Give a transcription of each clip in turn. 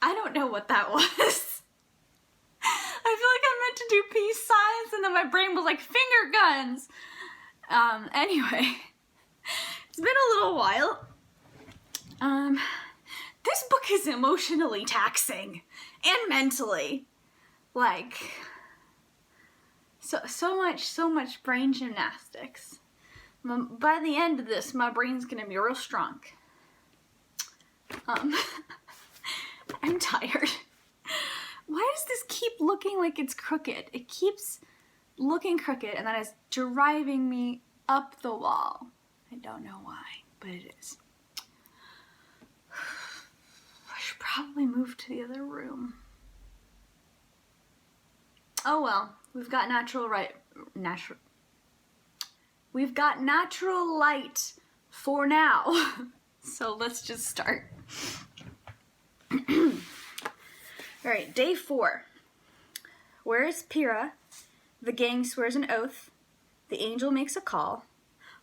I don't know what that was. I feel like I meant to do peace signs and then my brain was like finger guns. Anyway, it's been a little while. This book is emotionally taxing and mentally. Like, so much brain gymnastics. By the end of this, my brain's gonna be real strong. I'm tired. Why does this keep looking like it's crooked? It keeps looking crooked and that is driving me up the wall. I don't know why, but it is. I should probably move to the other room. Oh well, we've got natural light for now. So let's just start. Alright, day 4. Where is Pyrrha? The gang swears an oath. The angel makes a call.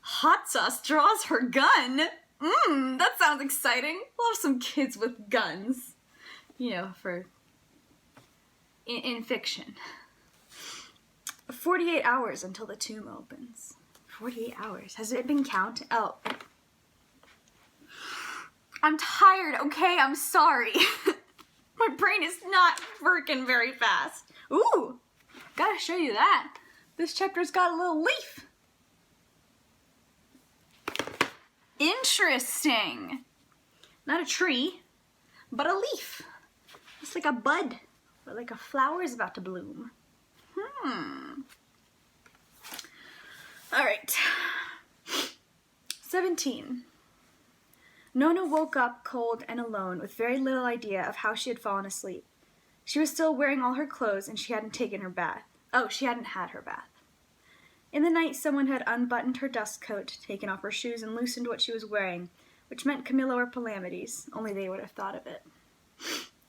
Hot Sauce draws her gun. That sounds exciting. Love some kids with guns. You know, for in fiction. 48 hours until the tomb opens. 48 hours. Has it been counted? Oh. I'm tired, okay? I'm sorry. My brain is not working very fast. Ooh, gotta show you that. This chapter's got a little leaf. Interesting. Not a tree, but a leaf. It's like a bud, or like a flower is about to bloom. All right. 17. Nona woke up cold and alone with very little idea of how she had fallen asleep. She was still wearing all her clothes and she hadn't taken her bath. Oh, she hadn't had her bath. In the night, someone had unbuttoned her dust coat, taken off her shoes, and loosened what she was wearing, which meant Camilla or calamities. Only they would have thought of it.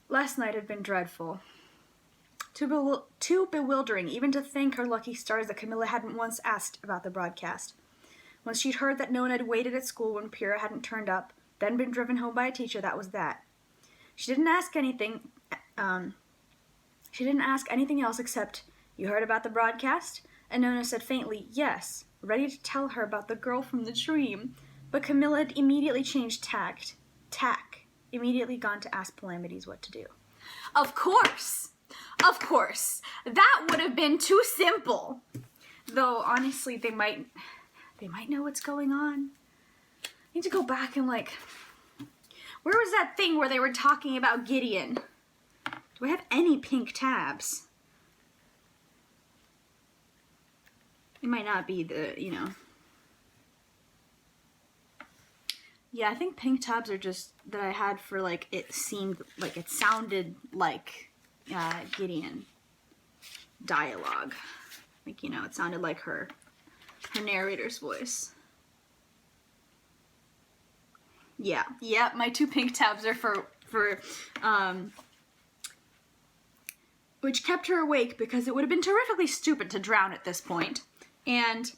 Last night had been dreadful. Too bewildering even to thank her lucky stars that Camilla hadn't once asked about the broadcast. Once she'd heard that Nona had waited at school when Pyrrha hadn't turned up, then been driven home by a teacher, that was that. She didn't ask anything else except, "You heard about the broadcast?" And Nona said faintly, "Yes," ready to tell her about the girl from the dream. But Camilla had immediately changed tack, immediately gone to ask Calamities what to do. Of course! That would have been too simple. Though, honestly, they might know what's going on. I need to go back and where was that thing where they were talking about Gideon? Do I have any pink tabs? It might not be Yeah, I think pink tabs are just that I had for it sounded like Gideon dialogue. It sounded like her narrator's voice. Yeah, my 2 pink tabs are for which kept her awake because it would have been terrifically stupid to drown at this point, and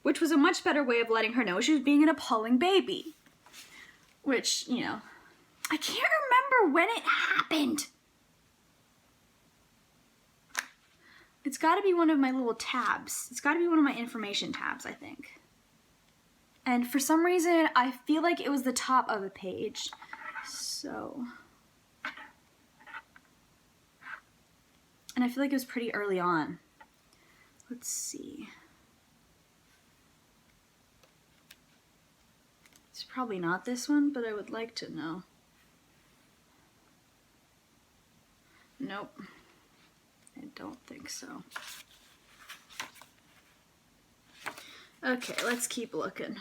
which was a much better way of letting her know she was being an appalling baby. Which, I can't remember when it happened. It's got to be one of my little tabs. It's got to be one of my information tabs, I think. And for some reason, I feel like it was the top of the page. So. And I feel like it was pretty early on. Let's see. It's probably not this one, but I would like to know. Nope. I don't think so. Okay, let's keep looking.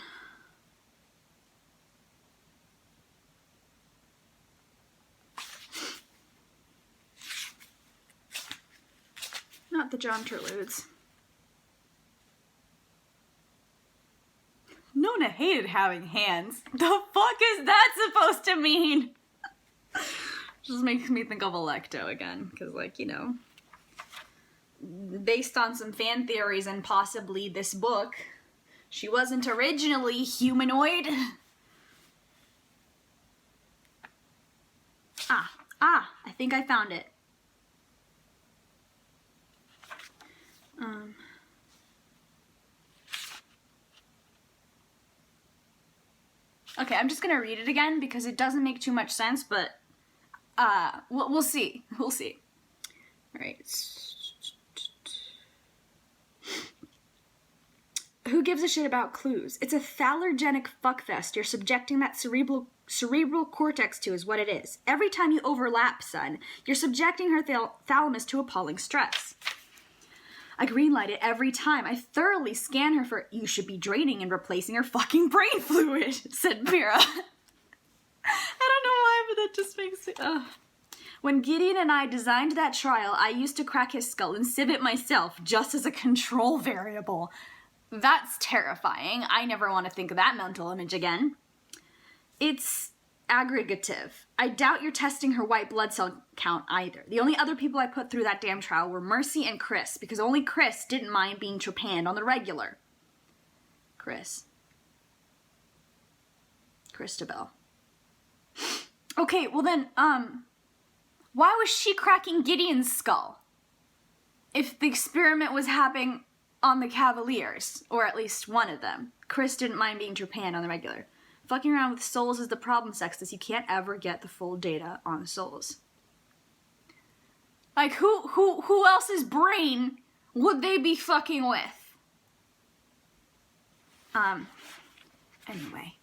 Not the John Turludes. Nona hated having hands. The fuck is that supposed to mean? Just makes me think of Electo again, because based on some fan theories and possibly this book, she wasn't originally humanoid. I think I found it. Okay, I'm just gonna read it again because it doesn't make too much sense, but we'll see. We'll see. All right. Who gives a shit about clues? It's a thalergenic fuckfest you're subjecting that cerebral cortex to is what it is. Every time you overlap, son, you're subjecting her thalamus to appalling stress. I greenlight it every time. I thoroughly scan her for, you should be draining and replacing her fucking brain fluid, said Mira. I don't know why, but that just makes me, When Gideon and I designed that trial, I used to crack his skull and sieve it myself, just as a control variable. That's terrifying. I never want to think of that mental image again. It's aggregative. I doubt you're testing her white blood cell count either. The only other people I put through that damn trial were Mercy and Chris, because only Chris didn't mind being trepanned on the regular. Christabel. Okay, well then, why was she cracking Gideon's skull? If the experiment was happening on the Cavaliers, or at least one of them. Chris didn't mind being trepanned on the regular. Fucking around with souls is the problem, Sextus. You can't ever get the full data on souls. Like, who else's brain would they be fucking with? Anyway,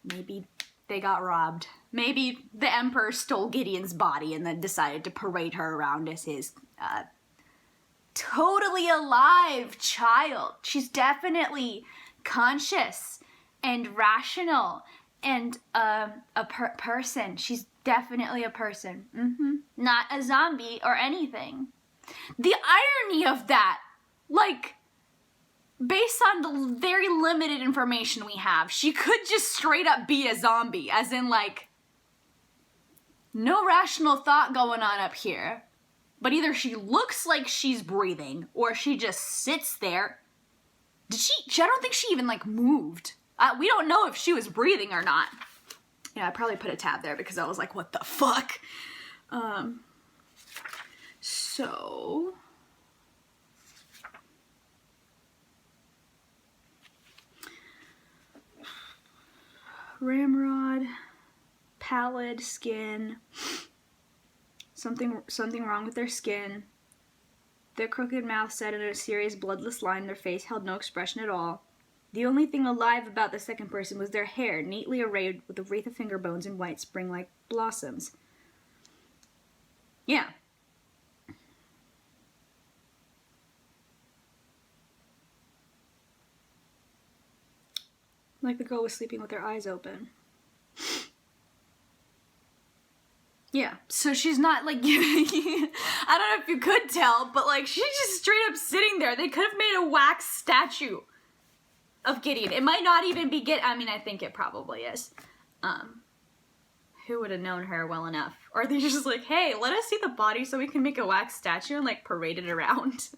maybe they got robbed. Maybe the Emperor stole Gideon's body and then decided to parade her around as his, totally alive child. She's definitely conscious and rational and a person. She's definitely a person. Not a zombie or anything. The irony of that, like, based on the very limited information we have, she could just straight up be a zombie, as in, like, no rational thought going on up here. But either she looks like she's breathing, or she just sits there. I don't think she even, like, moved. We don't know if she was breathing or not. Yeah, I probably put a tab there because I was like, what the fuck? So... Ramrod, pallid skin, something wrong with their skin. Their crooked mouth set in a serious bloodless line, their face held no expression at all. The only thing alive about the second person was their hair, neatly arrayed with a wreath of finger bones and white spring-like blossoms. Yeah. Like the girl was sleeping with her eyes open. Yeah, so she's not, like, I don't know if you could tell, but, like, she's just straight up sitting there. They could have made a wax statue of Gideon. It might not even be I mean, I think it probably is. Who would have known her well enough? Or they're just like, hey, let us see the body so we can make a wax statue and, like, parade it around.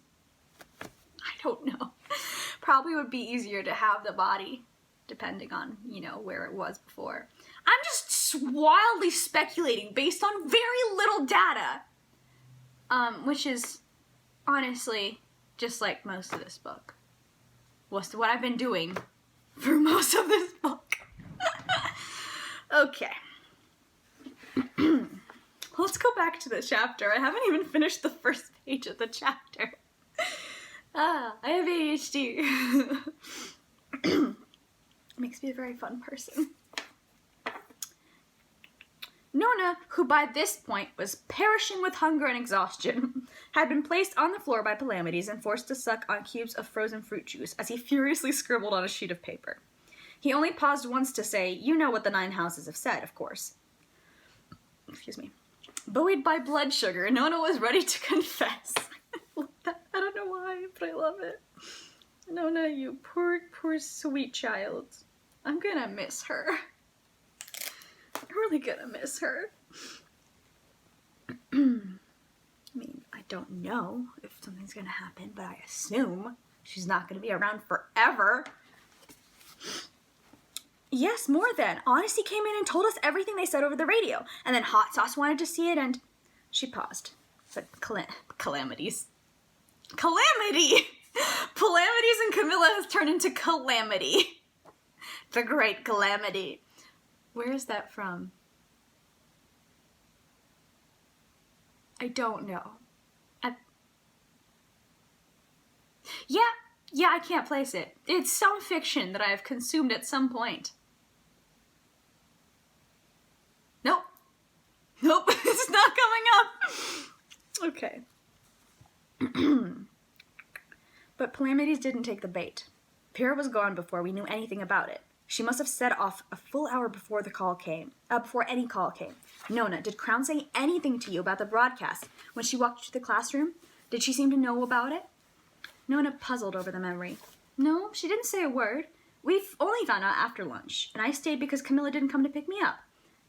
I don't know. Probably would be easier to have the body, depending on, you know, where it was before. I'm just wildly speculating based on very little data. Which is, honestly, just like most of this book. What I've been doing for most of this book. Okay. Let's go back to the chapter. I haven't even finished the first page of the chapter. I have ADHD. Makes me a very fun person. Nona, who by this point was perishing with hunger and exhaustion, had been placed on the floor by Palamides and forced to suck on cubes of frozen fruit juice as he furiously scribbled on a sheet of paper. He only paused once to say, you know what the 9 houses have said, of course. Excuse me. Buoyed by blood sugar, Nona was ready to confess. I don't know why, but I love it. Nona, you poor, poor sweet child. I'm gonna miss her. I'm really gonna miss her. I mean, I don't know if something's gonna happen, but I assume she's not gonna be around forever. Yes, more than. Honesty came in and told us everything they said over the radio, and then Hot Sauce wanted to see it, and She paused. But calamities. Calamity! Calamities and Camilla has turned into calamity. The great calamity. Where is that from? I don't know. Yeah, I can't place it. It's some fiction that I have consumed at some point. Nope, it's not coming up. Okay. But Calamities didn't take the bait. Pyrrha was gone before we knew anything about it. She must have set off a full hour before before any call came. Nona, did Crown say anything to you about the broadcast when she walked to the classroom? Did she seem to know about it? Nona puzzled over the memory. No, she didn't say a word. We've only found out after lunch, and I stayed because Camilla didn't come to pick me up.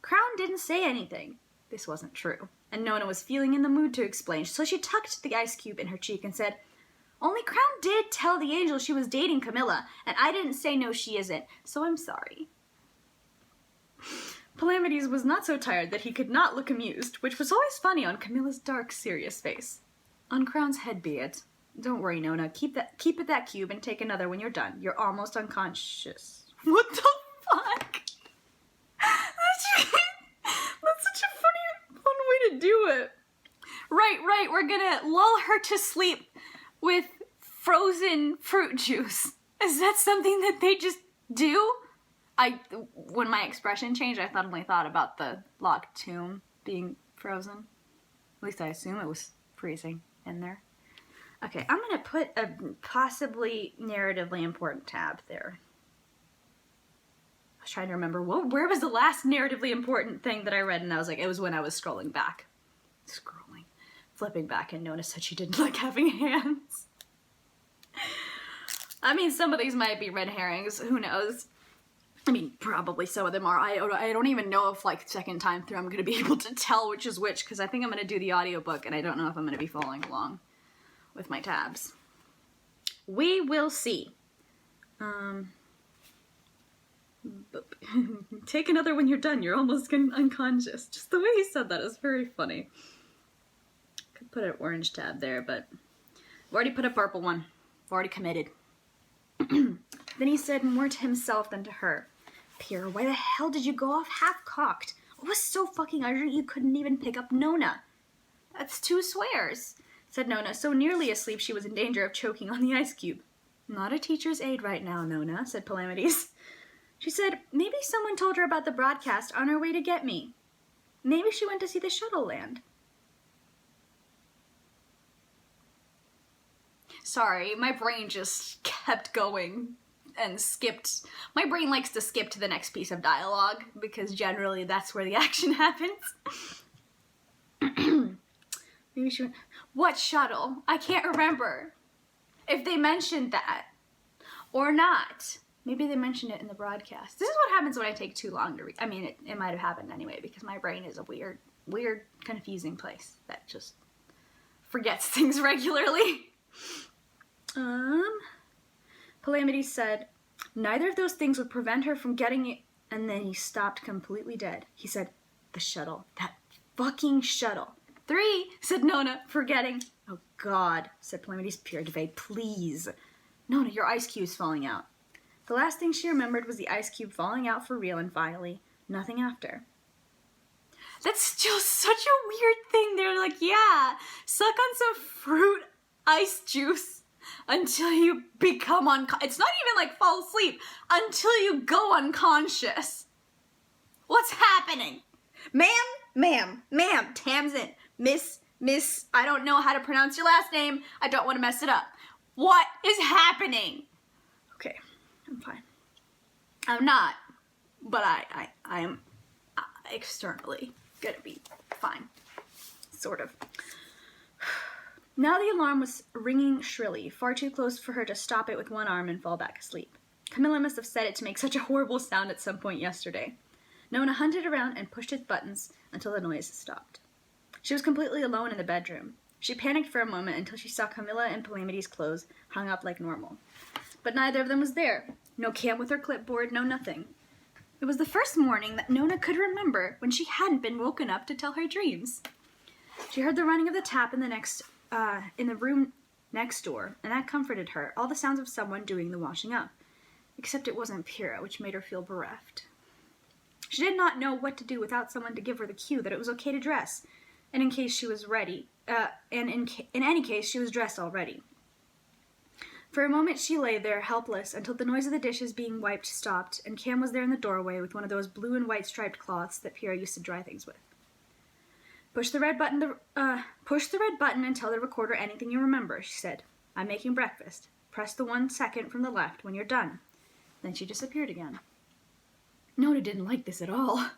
Crown didn't say anything. This wasn't true, and Nona was feeling in the mood to explain, so she tucked the ice cube in her cheek and said, Only Crown did tell the angel she was dating Camilla, and I didn't say no she isn't, so I'm sorry. Calamities was not so tired that he could not look amused, which was always funny on Camilla's dark, serious face. On Crown's head be it. Don't worry, Nona. Keep it that cube and take another when you're done. You're almost unconscious. What the fuck? That's such a fun way to do it. Right. We're gonna lull her to sleep with frozen fruit juice. Is that something that they just do? When my expression changed, I suddenly thought about the locked tomb being frozen. At least I assume it was freezing in there. Okay, I'm gonna put a possibly narratively important tab there. I was trying to remember, where was the last narratively important thing that I read? And I was like, it was when I was flipping back, and Nona said she didn't like having hands. I mean, some of these might be red herrings, who knows? I mean, probably some of them are. I don't even know if, like, second time through I'm gonna be able to tell which is which, because I think I'm gonna do the audiobook, and I don't know if I'm gonna be following along with my tabs. We will see. Take another when you're done. You're almost unconscious. Just the way he said that is very funny. Could put an orange tab there, but I've already put a purple one. I've already committed. Then he said more to himself than to her. Pyrrha, why the hell did you go off half-cocked? What was so fucking urgent you couldn't even pick up Nona? That's 2 swears, said Nona, so nearly asleep she was in danger of choking on the ice cube. Not a teacher's aide right now, Nona, said Calamities. She said, maybe someone told her about the broadcast on her way to get me. Maybe she went to see the shuttle land. Sorry, my brain just kept going and skipped. My brain likes to skip to the next piece of dialogue because generally that's where the action happens. Maybe she went, what shuttle? I can't remember if they mentioned that or not. Maybe they mentioned it in the broadcast. This is what happens when I take too long to read. I mean, it might have happened anyway because my brain is a weird, confusing place that just forgets things regularly. Calamity said, neither of those things would prevent her from getting it. And then he stopped completely dead. He said, the shuttle. That fucking shuttle. 3, said Nona, forgetting. Oh, God, said Calamity's pure debate. Please. Nona, your ice cube's falling out. The last thing she remembered was the ice cube falling out for real and finally, nothing after. That's just such a weird thing. They're like, yeah, suck on some fruit ice juice until you become unconscious. It's not even like fall asleep, until you go unconscious. What's happening? Ma'am, Tamsin, Miss, I don't know how to pronounce your last name. I don't want to mess it up. What is happening? Okay, I'm fine. I'm not, but I am externally gonna be fine. Sort of. Now the alarm was ringing shrilly, far too close for her to stop it with one arm and fall back asleep. Camilla must have set it to make such a horrible sound at some point yesterday. Nona hunted around and pushed its buttons until the noise stopped. She was completely alone in the bedroom. She panicked for a moment until she saw Camilla and Calamity's clothes hung up like normal. But neither of them was there. No Cam with her clipboard, no nothing. It was the first morning that Nona could remember when she hadn't been woken up to tell her dreams. She heard the running of the tap in the room next door, and that comforted her, all the sounds of someone doing the washing up. Except it wasn't Pyrrha, which made her feel bereft. She did not know what to do without someone to give her the cue that it was okay to dress, and in case she was ready, in any case, she was dressed already. For a moment she lay there, helpless, until the noise of the dishes being wiped stopped, and Cam was there in the doorway with one of those blue and white striped cloths that Pyrrha used to dry things with. Push the red button and tell the recorder anything you remember, she said. I'm making breakfast. Press the 1 second from the left when you're done. Then she disappeared again. Nona didn't like this at all.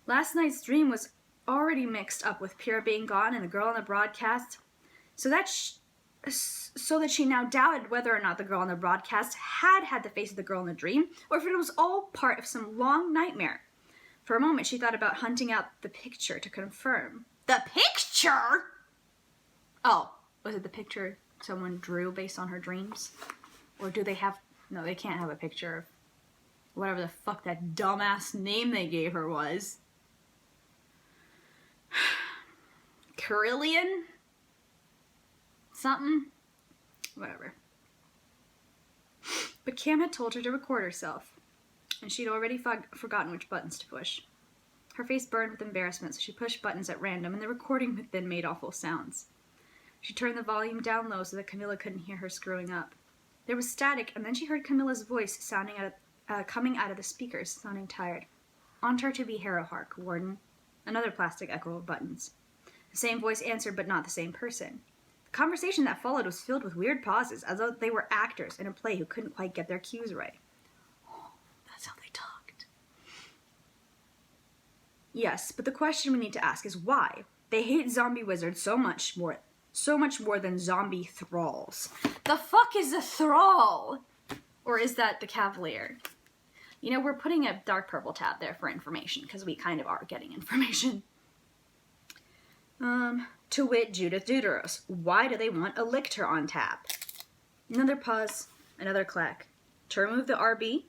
Last night's dream was already mixed up with Pyrrha being gone and the girl on the broadcast, so that she now doubted whether or not the girl on the broadcast had the face of the girl in the dream, or if it was all part of some long nightmare. For a moment she thought about hunting out the picture to confirm. The picture? Oh, was it the picture someone drew based on her dreams? Or do they have... No, they can't have a picture of whatever the fuck that dumbass name they gave her was. Carillion? Something? Whatever. But Cam had told her to record herself, and she'd already forgotten which buttons to push. Her face burned with embarrassment, so she pushed buttons at random, and the recording within made awful sounds. She turned the volume down low so that Camilla couldn't hear her screwing up. There was static, and then she heard Camilla's voice coming out of the speakers, sounding tired. "Want her to be Harrowhark, Warden." Another plastic echo of buttons. The same voice answered, but not the same person. The conversation that followed was filled with weird pauses, as though they were actors in a play who couldn't quite get their cues right. Oh, that's how they talked. Yes, but the question we need to ask is why? They hate zombie wizards so much more than zombie thralls. The fuck is a thrall? Or is that the Cavalier? You know, we're putting a dark purple tab there for information, because we kind of are getting information. To wit, Judith Deuteros. Why do they want a lictor on tap? Another pause, another clack. To remove the RB?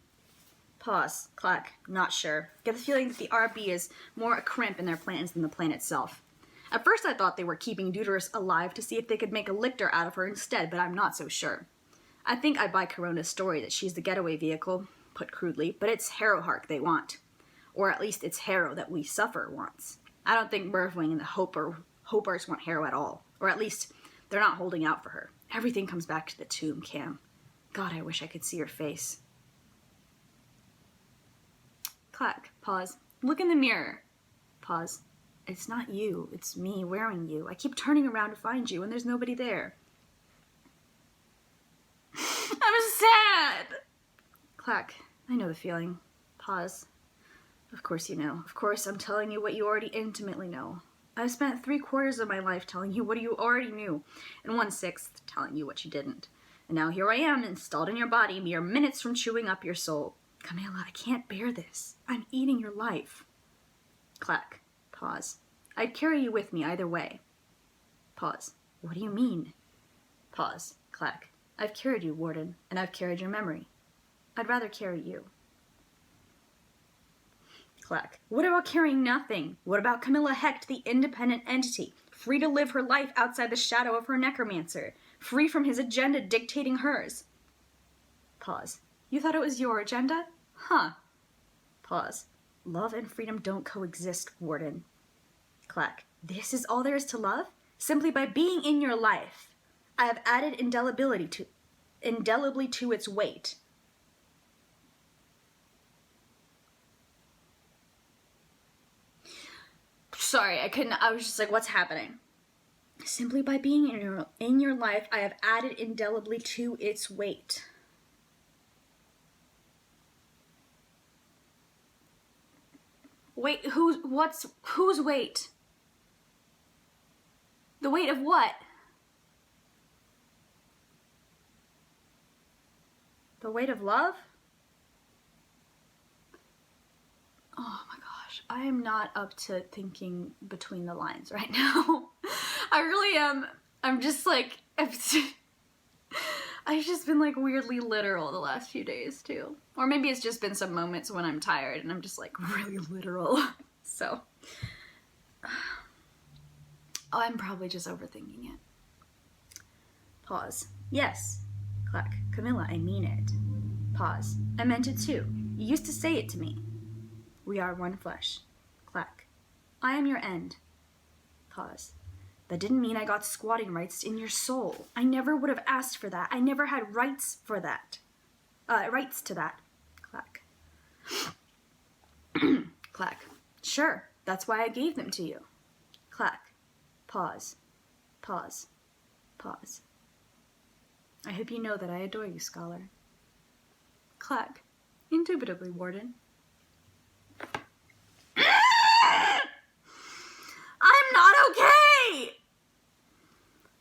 Pause, clack, not sure. Get the feeling that the RB is more a crimp in their plans than the plan itself. At first I thought they were keeping Deuteros alive to see if they could make a lictor out of her instead, but I'm not so sure. I think I buy Corona's story that she's the getaway vehicle, put crudely, but it's Harrowhark they want. Or at least it's Harrow that we suffer wants. I don't think Mervwing and the Hopers want Harrow at all. Or at least they're not holding out for her. Everything comes back to the tomb, Cam. God, I wish I could see your face. Clack. Pause. Look in the mirror. Pause. It's not you. It's me wearing you. I keep turning around to find you and there's nobody there. I'm sad! Clack. I know the feeling. Pause. Of course you know. Of course I'm telling you what you already intimately know. I've spent 3/4 of my life telling you what you already knew, and 1/6 telling you what you didn't. And now here I am, installed in your body, mere minutes from chewing up your soul. Camilla, I can't bear this. I'm eating your life. Clack. Pause. I'd carry you with me either way. Pause. What do you mean? Pause. Clack. I've carried you, Warden, and I've carried your memory. I'd rather carry you. Clack. What about carrying nothing? What about Camilla Hecht, the independent entity, free to live her life outside the shadow of her necromancer, free from his agenda dictating hers? Pause. You thought it was your agenda? Huh. Pause. Love and freedom don't coexist, Warden. Clack. This is all there is to love? Simply by being in your life, I have added indelibly to its weight. Sorry, I was just like, what's happening? Simply by being in your life, I have added indelibly to its weight. Wait, whose weight? The weight of what? The weight of love? Oh my gosh, I am not up to thinking between the lines right now. I really am. I'm just like, I've just been like weirdly literal the last few days too. Or maybe it's just been some moments when I'm tired and I'm just like really literal. So, Oh, I'm probably just overthinking it. Pause. Yes. Clack. Camilla, I mean it. Pause. I meant it too. You used to say it to me. We are one flesh. Clack. I am your end. Pause. That didn't mean I got squatting rights in your soul. I never would have asked for that. I never had rights for that. Rights to that. Clack. Clack. Sure, that's why I gave them to you. Clack. Pause. Pause. Pause. I hope you know that I adore you, scholar. Clack. Indubitably, Warden. I'm not okay!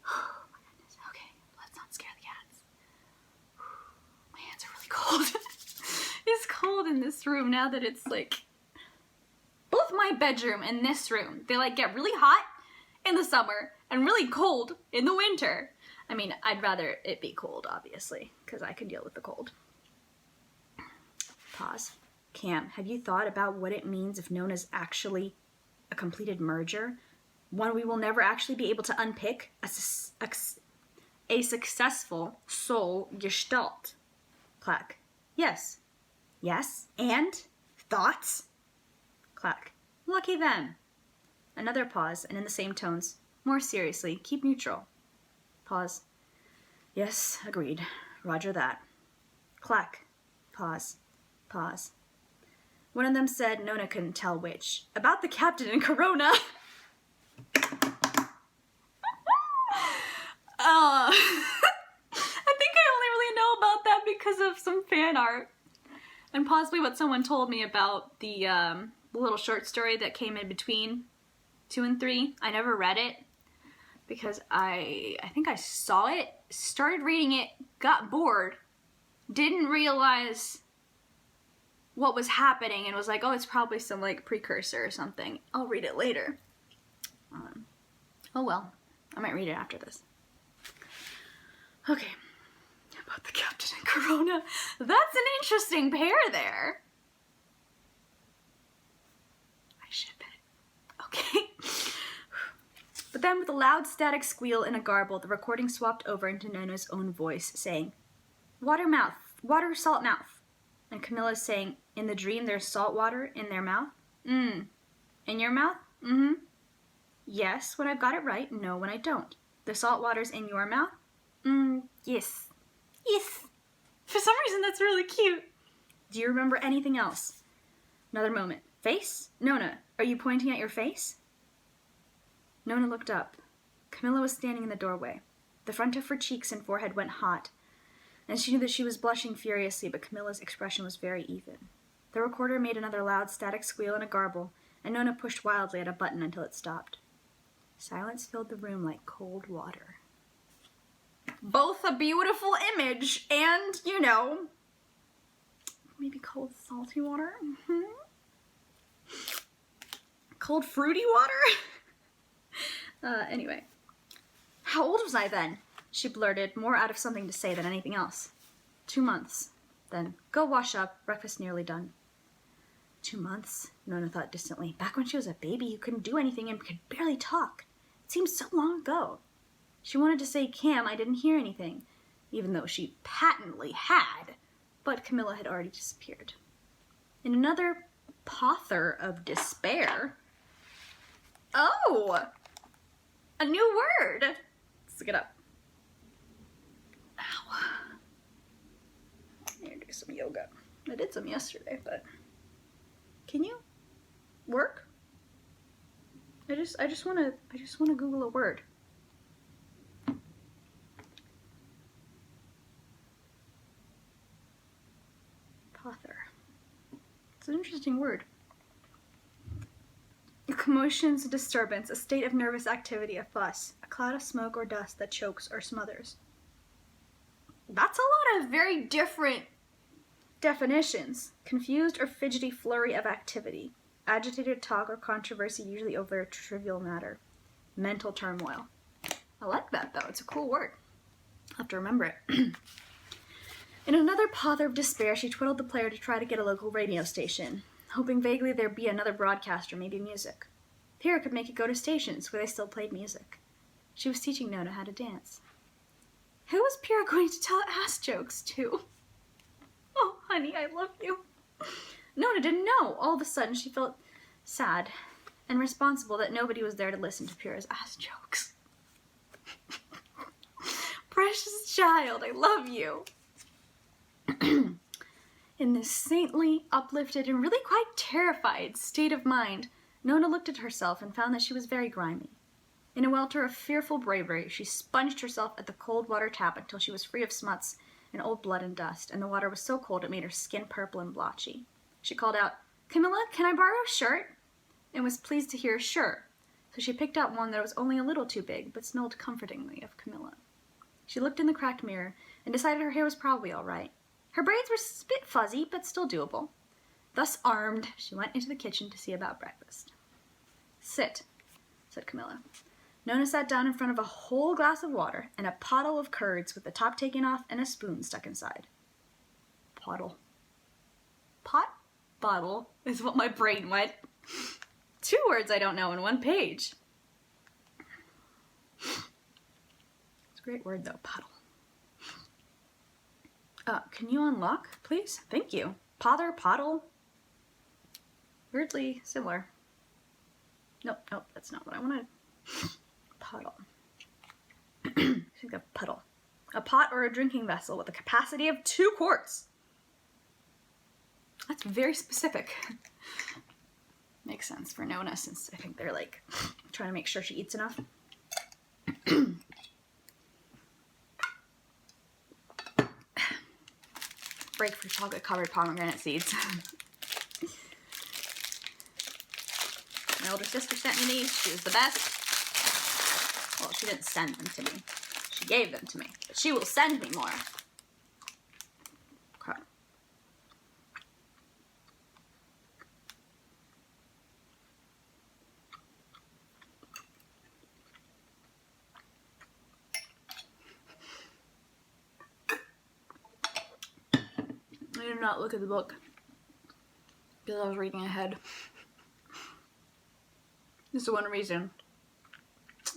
Oh my goodness. Okay, let's not scare the cats. My hands are really cold. It's cold in this room now that it's like... Both my bedroom and this room, they like get really hot in the summer and really cold in the winter. I mean, I'd rather it be cold, obviously, because I can deal with the cold. Pause. Cam, have you thought about what it means if Nona's actually a completed merger? One we will never actually be able to unpick? A successful soul gestalt. Clack. Yes. Yes? And? Thoughts? Clack. Lucky them. Another pause, and in the same tones. More seriously, keep neutral. Pause. Yes, agreed. Roger that. Clack. Pause. Pause. One of them said Nona couldn't tell which. About the captain and Corona. I think I only really know about that because of some fan art. And possibly what someone told me about the little short story that came in between 2 and 3. I never read it because I think I saw it, started reading it, got bored, didn't realize what was happening, and was like, oh, it's probably some like precursor or something. I'll read it later. Oh well, I might read it after this. Okay, about the captain and Corona. That's an interesting pair there. I ship it. Okay. But then with a loud static squeal and a garble, the recording swapped over into Nona's own voice, saying, water mouth, water salt mouth. And Camilla's saying, in the dream there's salt water in their mouth? In your mouth? Mm-hmm. Yes, when I've got it right. No, when I don't. The salt water's in your mouth? Yes. Yes. For some reason, that's really cute. Do you remember anything else? Another moment. Face? Nona, are you pointing at your face? Nona looked up. Camilla was standing in the doorway. The front of her cheeks and forehead went hot, and she knew that she was blushing furiously, but Camilla's expression was very even. The recorder made another loud static squeal and a garble, and Nona pushed wildly at a button until it stopped. Silence filled the room like cold water. Both a beautiful image and, you know, maybe cold salty water? Cold fruity water? Anyway. How old was I then? She blurted, more out of something to say than anything else. 2 months. Then, go wash up, breakfast nearly done. 2 months, Nona thought distantly. Back when she was a baby, you couldn't do anything and could barely talk. It seemed so long ago. She wanted to say, Cam, I didn't hear anything, even though she patently had, but Camilla had already disappeared. In another pother of despair... Oh! A new word! Let's look it up. Ow. I need to do some yoga. I did some yesterday, but... Can you work? I just wanna Google a word. Pother. It's an interesting word. A commotion's a disturbance, a state of nervous activity, a fuss, a cloud of smoke or dust that chokes or smothers. That's a lot of very different definitions. Confused or fidgety flurry of activity. Agitated talk or controversy, usually over a trivial matter. Mental turmoil. I like that, though. It's a cool word. I'll have to remember it. In another pother of despair, she twiddled the player to try to get a local radio station, hoping vaguely there'd be another broadcast or maybe music. Pyrrha could make it go to stations where they still played music. She was teaching Nona how to dance. Who was Pyrrha going to tell ass jokes to? Oh, honey, I love you. Nona didn't know. All of a sudden, she felt sad and responsible that nobody was there to listen to Pyrrha's ass jokes. Precious child, I love you. In this saintly, uplifted, and really quite terrified state of mind, Nona looked at herself and found that she was very grimy. In a welter of fearful bravery, she sponged herself at the cold water tap until she was free of smuts and old blood and dust, and the water was so cold it made her skin purple and blotchy. She called out, "Camilla, can I borrow a shirt?" and was pleased to hear "sure," so she picked out one that was only a little too big, but smelled comfortingly of Camilla. She looked in the cracked mirror and decided her hair was probably all right. Her braids were a bit fuzzy, but still doable. Thus armed, she went into the kitchen to see about breakfast. "Sit," said Camilla. Nona sat down in front of a whole glass of water and a pottle of curds with the top taken off and a spoon stuck inside. Pottle. Pot bottle is what my brain went. 2 words I don't know in 1 page. It's a great word though, pottle. Can you unlock, please? Thank you. Pother, pottle. Weirdly similar. Nope, that's not what I wanted. Pottle. I think a puddle. A pot or a drinking vessel with a capacity of 2 quarts. That's very specific. Makes sense for Nona, since I think they're like trying to make sure she eats enough. Break for chocolate covered pomegranate seeds. My older sister sent me these. She was the best. Well, she didn't send them to me. She gave them to me. But she will send me more. Okay. I did not look at the book because I was reading ahead. This is one reason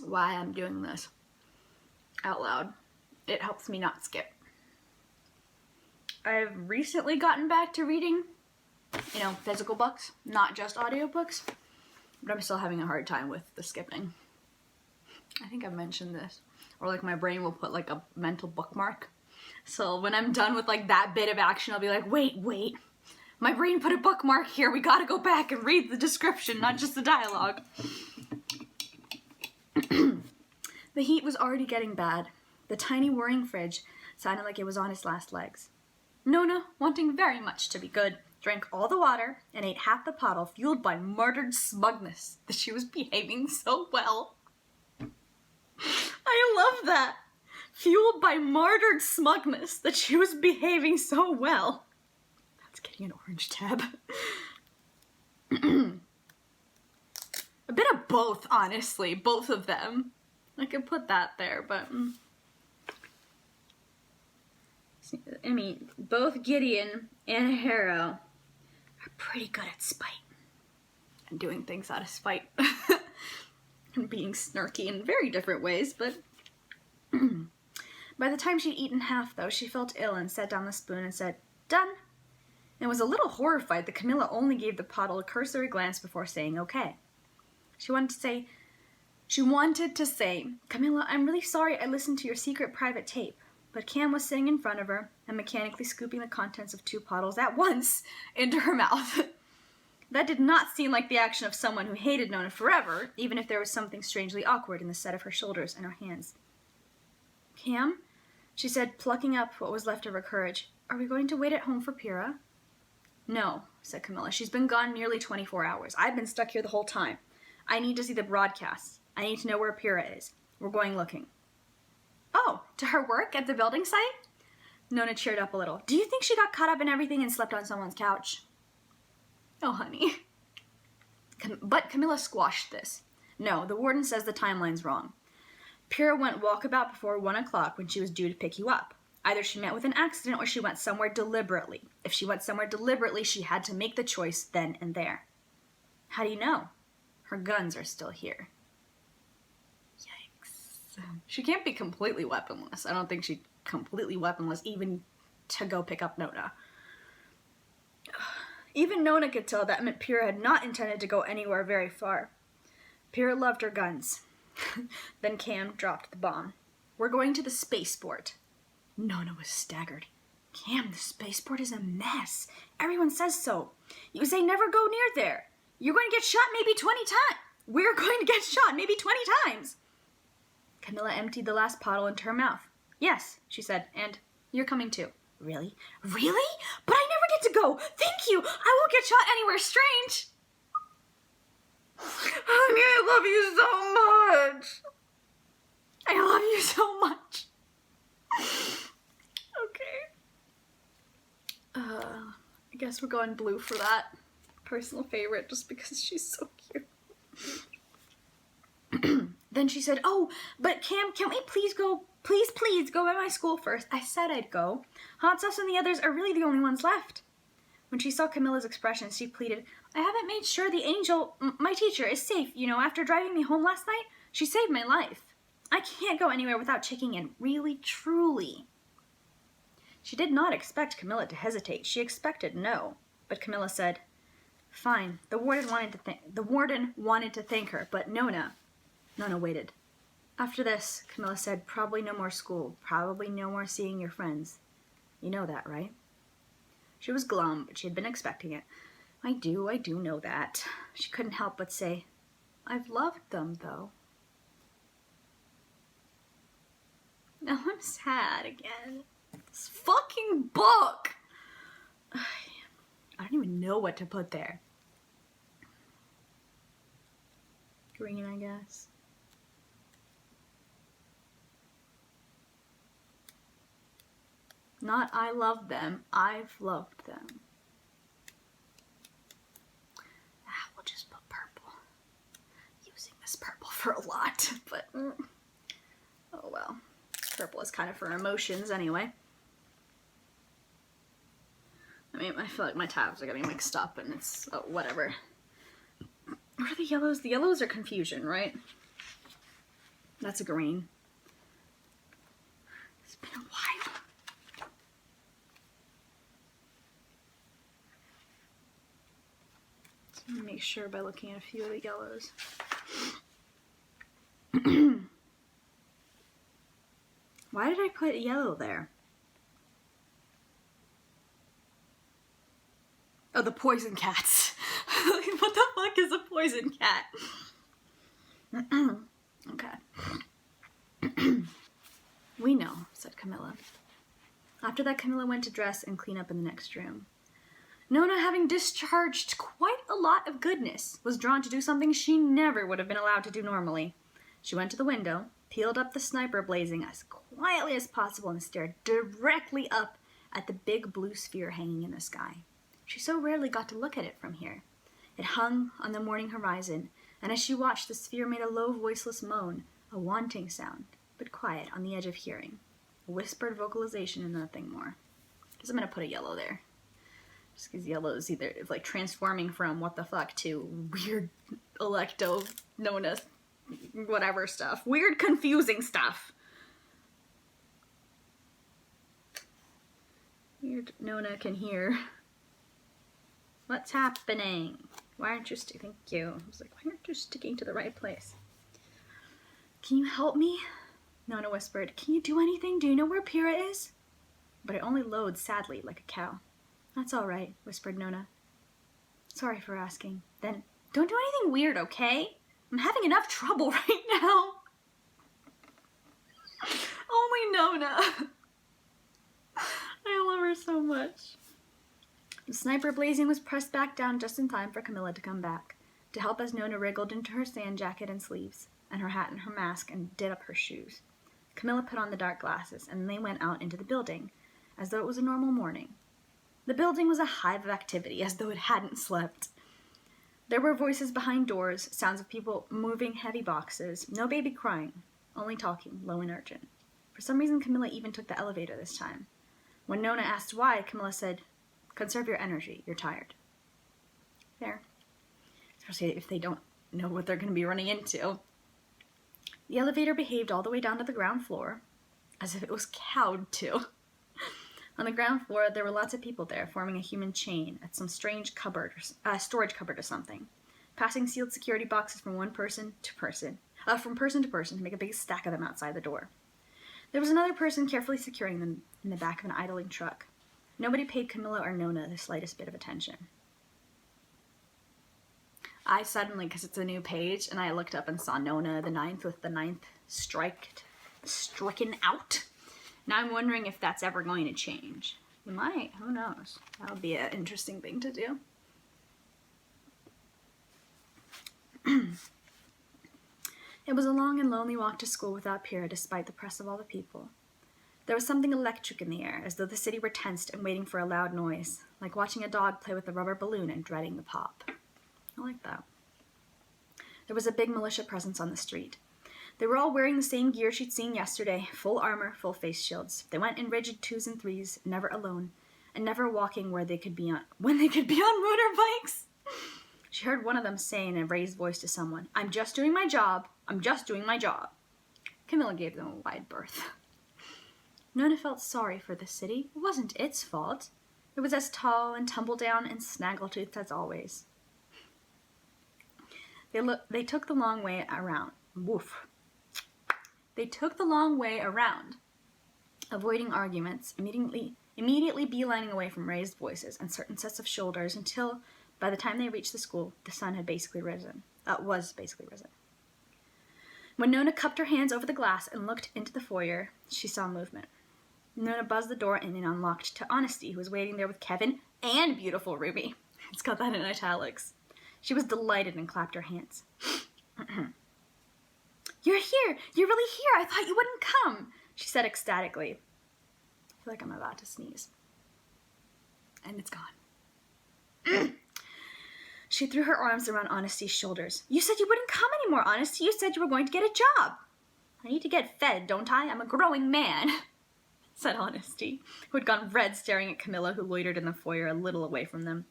why I'm doing this out loud. It helps me not skip. I've recently gotten back to reading, physical books, not just audiobooks, but I'm still having a hard time with the skipping. I think I've mentioned this. Or like my brain will put like a mental bookmark. So when I'm done with like that bit of action, I'll be like, wait. My brain put a bookmark here. We gotta go back and read the description, not just the dialogue. The heat was already getting bad. The tiny whirring fridge sounded like it was on its last legs. Nona, wanting very much to be good, drank all the water and ate half the pottle, fueled by martyred smugness that she was behaving so well. I love that. Fueled by martyred smugness that she was behaving so well. That's getting an orange tab. A bit of both, honestly. Both of them. I could put that there, but... I mean, both Gideon and Harrow are pretty good at spite. And doing things out of spite. And being snarky in very different ways, but... By the time she'd eaten half, though, she felt ill and set down the spoon and said, "Done," and was a little horrified that Camilla only gave the pottle a cursory glance before saying okay. She wanted to say, "Camilla, I'm really sorry I listened to your secret private tape," but Cam was sitting in front of her and mechanically scooping the contents of 2 bottles at once into her mouth. That did not seem like the action of someone who hated Nona forever, even if there was something strangely awkward in the set of her shoulders and her hands. "Cam," she said, plucking up what was left of her courage, "are we going to wait at home for Pyrrha?" "No," said Camilla. "She's been gone nearly 24 hours. I've been stuck here the whole time. I need to see the broadcasts. I need to know where Pyrrha is. We're going looking." "Oh, to her work at the building site?" Nona cheered up a little. "Do you think she got caught up in everything and slept on someone's couch?" "Oh, honey." But Camilla squashed this. "No, the warden says the timeline's wrong. Pyrrha went walkabout before 1 o'clock when she was due to pick you up. Either she met with an accident or she went somewhere deliberately. If she went somewhere deliberately, she had to make the choice then and there." "How do you know?" Her guns are still here. Yikes. She can't be completely weaponless. I don't think she's completely weaponless even to go pick up Nona. Even Nona could tell that Pyrrha had not intended to go anywhere very far. Pyrrha loved her guns. Then Cam dropped the bomb. We're going to the spaceport. Nona was staggered. Cam, the spaceport is a mess. Everyone says so. You say never go near there. You're going to get shot maybe 20 times. We're going to get shot maybe 20 times. Camilla emptied the last bottle into her mouth. Yes, she said, and you're coming too. Really? Really? But I never get to go. Thank you. I won't get shot anywhere strange. Honey, I love you so much. I love you so much. Okay. I guess we're going blue for that. Personal favorite, just because she's so cute. Then she said, oh, but Cam, can't we please go, please go by my school first? I said I'd go. Hot Sauce and the others are really the only ones left. When she saw Camilla's expression, she pleaded, I haven't made sure the angel, my teacher, is safe. You know, after driving me home last night, she saved my life. I can't go anywhere without checking in, really, truly. She did not expect Camilla to hesitate. She expected no. But Camilla said, fine. The warden wanted to thank her, but Nona waited. After this, Camilla said, probably no more school, probably no more seeing your friends. You know that, right? She was glum, but she had been expecting it. I do know that. She couldn't help but say, I've loved them, though. Now I'm sad again. This fucking book! I don't even know what to put there. Green, I guess. Not I love them, I've loved them. We'll just put purple. Using this purple for a lot, but oh well. Purple is kind of for emotions anyway. I mean, I feel like my tabs are getting mixed up and it's, oh, whatever. What are the yellows? The yellows are confusion, right? That's a green. It's been a while. So I'm gonna make sure by looking at a few of the yellows. Why did I put yellow there? Oh, the poison cats. What the fuck is a poison cat? Okay. We know, said Camilla. After that, Camilla went to dress and clean up in the next room. Nona, having discharged quite a lot of goodness, was drawn to do something she never would have been allowed to do normally. She went to the window, peeled up the sniper blazing as quietly as possible, and stared directly up at the big blue sphere hanging in the sky. She so rarely got to look at it from here. It hung on the morning horizon, and as she watched, the sphere made a low, voiceless moan, a wanting sound, but quiet on the edge of hearing. A whispered vocalization and nothing more. Because I'm going to put a yellow there. Just because yellow is either like transforming from what the fuck to weird Electo, Nona, whatever stuff. Weird, confusing stuff. Weird Nona can hear. What's happening? Why aren't you thank you. I was like, why aren't you sticking to the right place? Can you help me? Nona whispered. Can you do anything? Do you know where Pyrrha is? But it only lowed sadly like a cow. That's all right, whispered Nona. Sorry for asking. Then don't do anything weird, okay? I'm having enough trouble right now. Only Nona. I love her so much. The sniper blazing was pressed back down just in time for Camilla to come back, to help as Nona wriggled into her sand jacket and sleeves, and her hat and her mask, and did up her shoes. Camilla put on the dark glasses, and they went out into the building, as though it was a normal morning. The building was a hive of activity, as though it hadn't slept. There were voices behind doors, sounds of people moving heavy boxes, no baby crying, only talking, low and urgent. For some reason, Camilla even took the elevator this time. When Nona asked why, Camilla said, conserve your energy, you're tired. Fair. Especially if they don't know what they're going to be running into. The elevator behaved all the way down to the ground floor, as if it was cowed to. On the ground floor, there were lots of people there, forming a human chain at some strange cupboard, storage cupboard or something, passing sealed security boxes from person to person to make a big stack of them outside the door. There was another person carefully securing them in the back of an idling truck. Nobody paid Camilla or Nona the slightest bit of attention. I suddenly, because it's a new page, and I looked up and saw Nona the ninth with the ninth stricken out. Now I'm wondering if that's ever going to change. It might. Who knows? That would be an interesting thing to do. It was a long and lonely walk to school without Pyrrha, despite the press of all the people. There was something electric in the air, as though the city were tensed and waiting for a loud noise, like watching a dog play with a rubber balloon and dreading the pop. I like that. There was a big militia presence on the street. They were all wearing the same gear she'd seen yesterday, full armor, full face shields. They went in rigid 2s and 3s, never alone, and never walking when they could be on motorbikes. She heard one of them say in a raised voice to someone, "I'm just doing my job. I'm just doing my job." Camilla gave them a wide berth. Nona felt sorry for the city. It wasn't its fault. It was as tall and tumble-down and snaggle-toothed as always. They took the long way around. Woof. They took the long way around, avoiding arguments, immediately beelining away from raised voices and certain sets of shoulders until, by the time they reached the school, the sun had was basically risen. When Nona cupped her hands over the glass and looked into the foyer, she saw movement. Nona buzzed the door in and unlocked to Honesty, who was waiting there with Kevin and beautiful Ruby. It's got that in italics. She was delighted and clapped her hands. "You're here! You're really here! I thought you wouldn't come!" she said ecstatically. I feel like I'm about to sneeze. And it's gone. She threw her arms around Honesty's shoulders. "You said you wouldn't come anymore, Honesty. You said you were going to get a job." "I need to get fed, don't I? I'm a growing man," said Honesty, who had gone red staring at Camilla, who loitered in the foyer a little way away from them.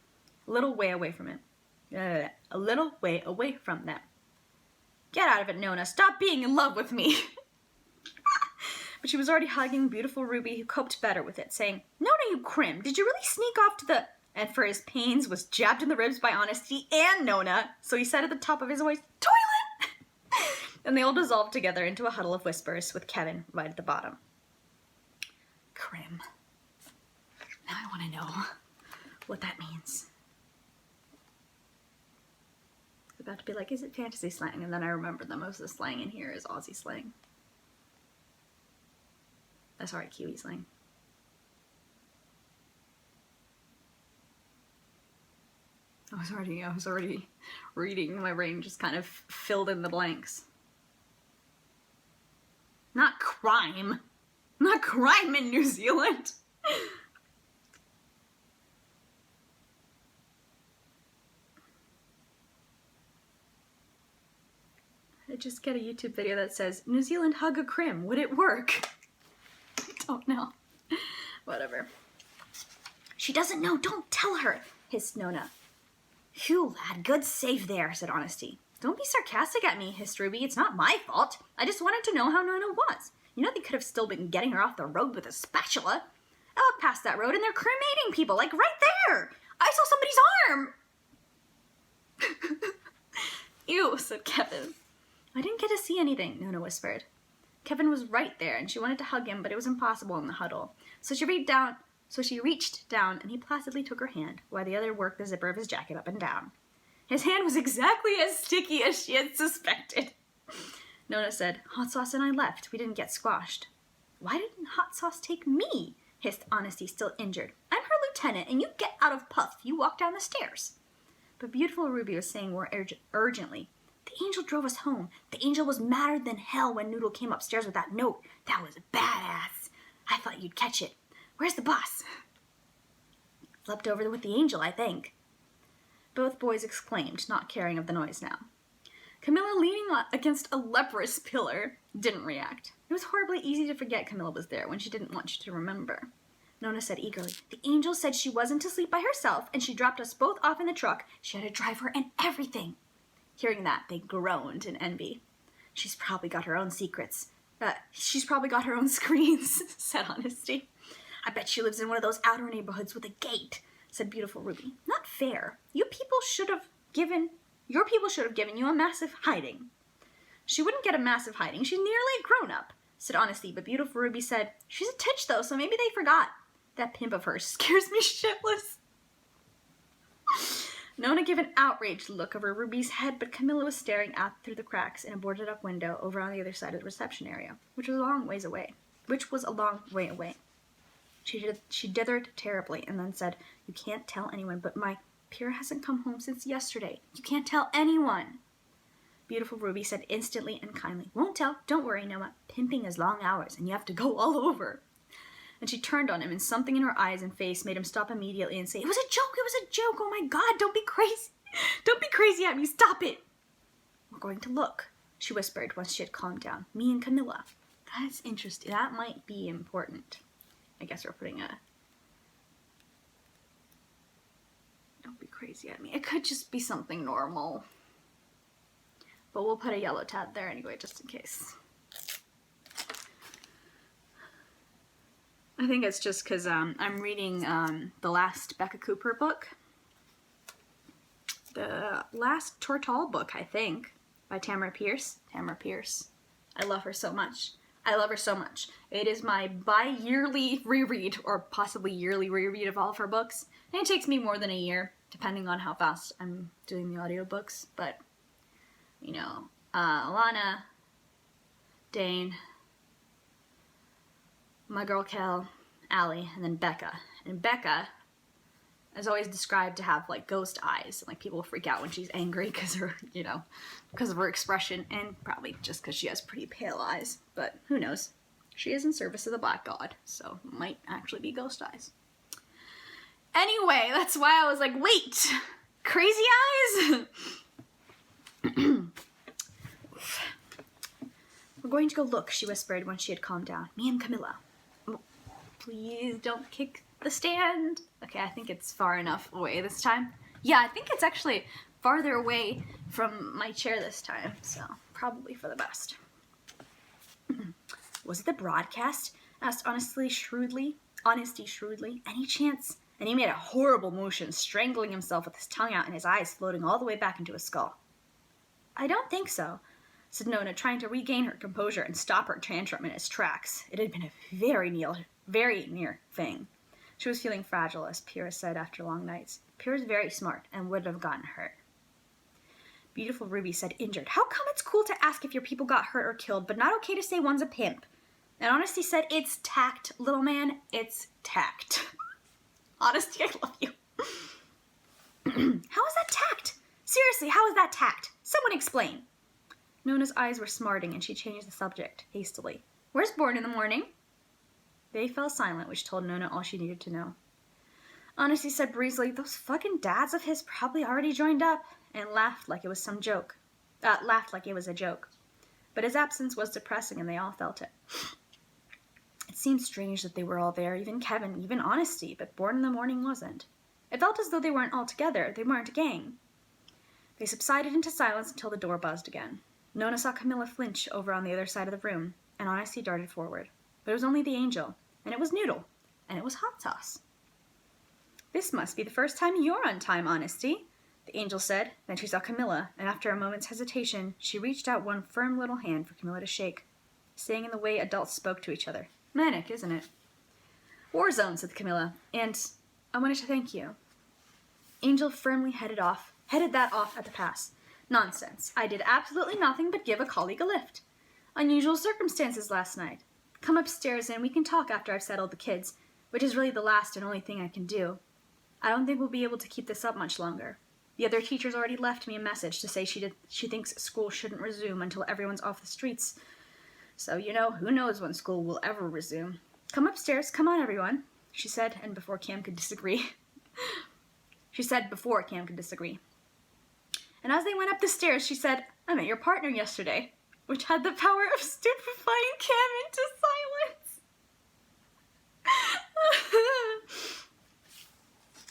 "Get out of it, Nona. Stop being in love with me." But she was already hugging beautiful Ruby, who coped better with it, saying, "Nona, you crim, did you really sneak off to the—" And for his pains was jabbed in the ribs by Honesty and Nona, so he said at the top of his voice, "Toilet!" And they all dissolved together into a huddle of whispers, with Kevin right at the bottom. Crim. Now I want to know what that means. It's about to be like, is it fantasy slang? And then I remember that most of the slang in here is Aussie slang. Sorry, Kiwi slang. I was already reading. My brain just kind of filled in the blanks. Not crime. Not crime in New Zealand. I just get a YouTube video that says, "New Zealand hug a crim. Would it work?" I don't know. Whatever. "She doesn't know. Don't tell her," hissed Nona. "Phew, lad, good save there," said Honesty. "Don't be sarcastic at me," hissed Ruby. "It's not my fault. I just wanted to know how Nona was. You know they could have still been getting her off the road with a spatula. I walked past that road and they're cremating people, like right there. I saw somebody's arm." "Ew," said Kevin. "I didn't get to see anything," Nona whispered. Kevin was right there and she wanted to hug him, but it was impossible in the huddle. So she reached down and he placidly took her hand, while the other worked the zipper of his jacket up and down. His hand was exactly as sticky as she had suspected. Nona said, "Hot Sauce and I left. We didn't get squashed." "Why didn't Hot Sauce take me?" hissed Honesty, still injured. "I'm her lieutenant, and you get out of puff. You walk down the stairs." But beautiful Ruby was saying more urgently, "The angel drove us home. The angel was madder than hell when Noodle came upstairs with that note. That was badass. I thought you'd catch it. Where's the boss?" "Slept over with the angel, I think." Both boys exclaimed, not caring of the noise now. Camilla, leaning against a leprous pillar, didn't react. It was horribly easy to forget Camilla was there when she didn't want you to remember. Nona said eagerly, "The angel said she wasn't to sleep by herself, and she dropped us both off in the truck. She had a driver and everything." Hearing that, they groaned in envy. She's probably got her own secrets. She's probably got her own screens, said Honesty. I bet she lives in one of those outer neighborhoods with a gate, said Beautiful Ruby. Not fair. Your people should have given you a massive hiding. She wouldn't get a massive hiding. She's nearly a grown-up, said Honesty, but Beautiful Ruby said, she's a titch though, so maybe they forgot. That pimp of hers scares me shitless. Nona gave an outraged look over Ruby's head, but Camilla was staring out through the cracks in a boarded-up window over on the other side of the reception area, which was a long way away. She dithered terribly and then said, you can't tell anyone, but my Pyrrha hasn't come home since yesterday. You can't tell anyone. Beautiful Ruby said instantly and kindly, won't tell. Don't worry, Noah. Pimping is long hours, and you have to go all over. And she turned on him, and something in her eyes and face made him stop immediately and say, it was a joke, oh my God, don't be crazy. Don't be crazy at me, stop it. We're going to look, she whispered once she had calmed down. Me and Camilla. That's interesting. That might be important. I guess we're putting a... Don't be crazy at me. It could just be something normal. But we'll put a yellow tab there anyway, just in case. I think it's just because I'm reading the last Becca Cooper book. The last Tortall book, I think, by Tamara Pierce. Tamara Pierce. I love her so much. I love her so much. It is my bi-yearly reread, or possibly yearly reread of all of her books. And it takes me more than a year, depending on how fast I'm doing the audiobooks. But, you know, Alana, Dane, my girl Kel, Allie, and then Becca. And Becca is always described to have, like, ghost eyes. And, like, people freak out when she's angry because her, you know, because of her expression. And probably just because she has pretty pale eyes. But who knows? She is in service of the Black God. So it might actually be ghost eyes. Anyway, that's why I was like, wait! Crazy eyes? We're going to go look, she whispered when she had calmed down. Me and Camilla. Please don't kick the stand. Okay, I think it's far enough away this time. Yeah, I think it's actually farther away from my chair this time, so probably for the best. Was it the broadcast? Asked Honesty shrewdly. Any chance? And he made a horrible motion, strangling himself with his tongue out and his eyes floating all the way back into his skull. I don't think so, said Nona, trying to regain her composure and stop her tantrum in its tracks. It had been a very near thing. She was feeling fragile, as Pyrrha said after long nights. Pyrrha's very smart and wouldn't have gotten hurt. Beautiful Ruby said, injured. How come it's cool to ask if your people got hurt or killed, but not okay to say one's a pimp? And Honesty said, it's tact, little man. It's tact. Honesty, I love you. How is that tact? Seriously, how is that tact? Someone explain. Nona's eyes were smarting, and she changed the subject hastily. Where's Born in the morning? They fell silent, which told Nona all she needed to know. Honesty said breezily, those fucking dads of his probably already joined up, and laughed like it was a joke. But his absence was depressing, and they all felt it. It seemed strange that they were all there, even Kevin, even Honesty, but Born in the morning wasn't. It felt as though they weren't all together, they weren't a gang. They subsided into silence until the door buzzed again. Nona saw Camilla flinch over on the other side of the room, and Honesty darted forward. But it was only the angel, and it was Noodle, and it was Hot Sauce. This must be the first time you're on time, Honesty, the angel said. Then she saw Camilla, and after a moment's hesitation, she reached out one firm little hand for Camilla to shake, saying in the way adults spoke to each other. Manic, isn't it? Warzone, said Camilla, and I wanted to thank you. Angel firmly headed that off at the pass. Nonsense. I did absolutely nothing but give a colleague a lift. Unusual circumstances last night. Come upstairs and we can talk after I've settled the kids, which is really the last and only thing I can do. I don't think we'll be able to keep this up much longer. The other teacher's already left me a message to say she thinks school shouldn't resume until everyone's off the streets. So, you know, who knows when school will ever resume. Come upstairs, come on everyone, she said, and before Cam could disagree. And as they went up the stairs, she said, I met your partner yesterday, which had the power of stupefying Cam into silence.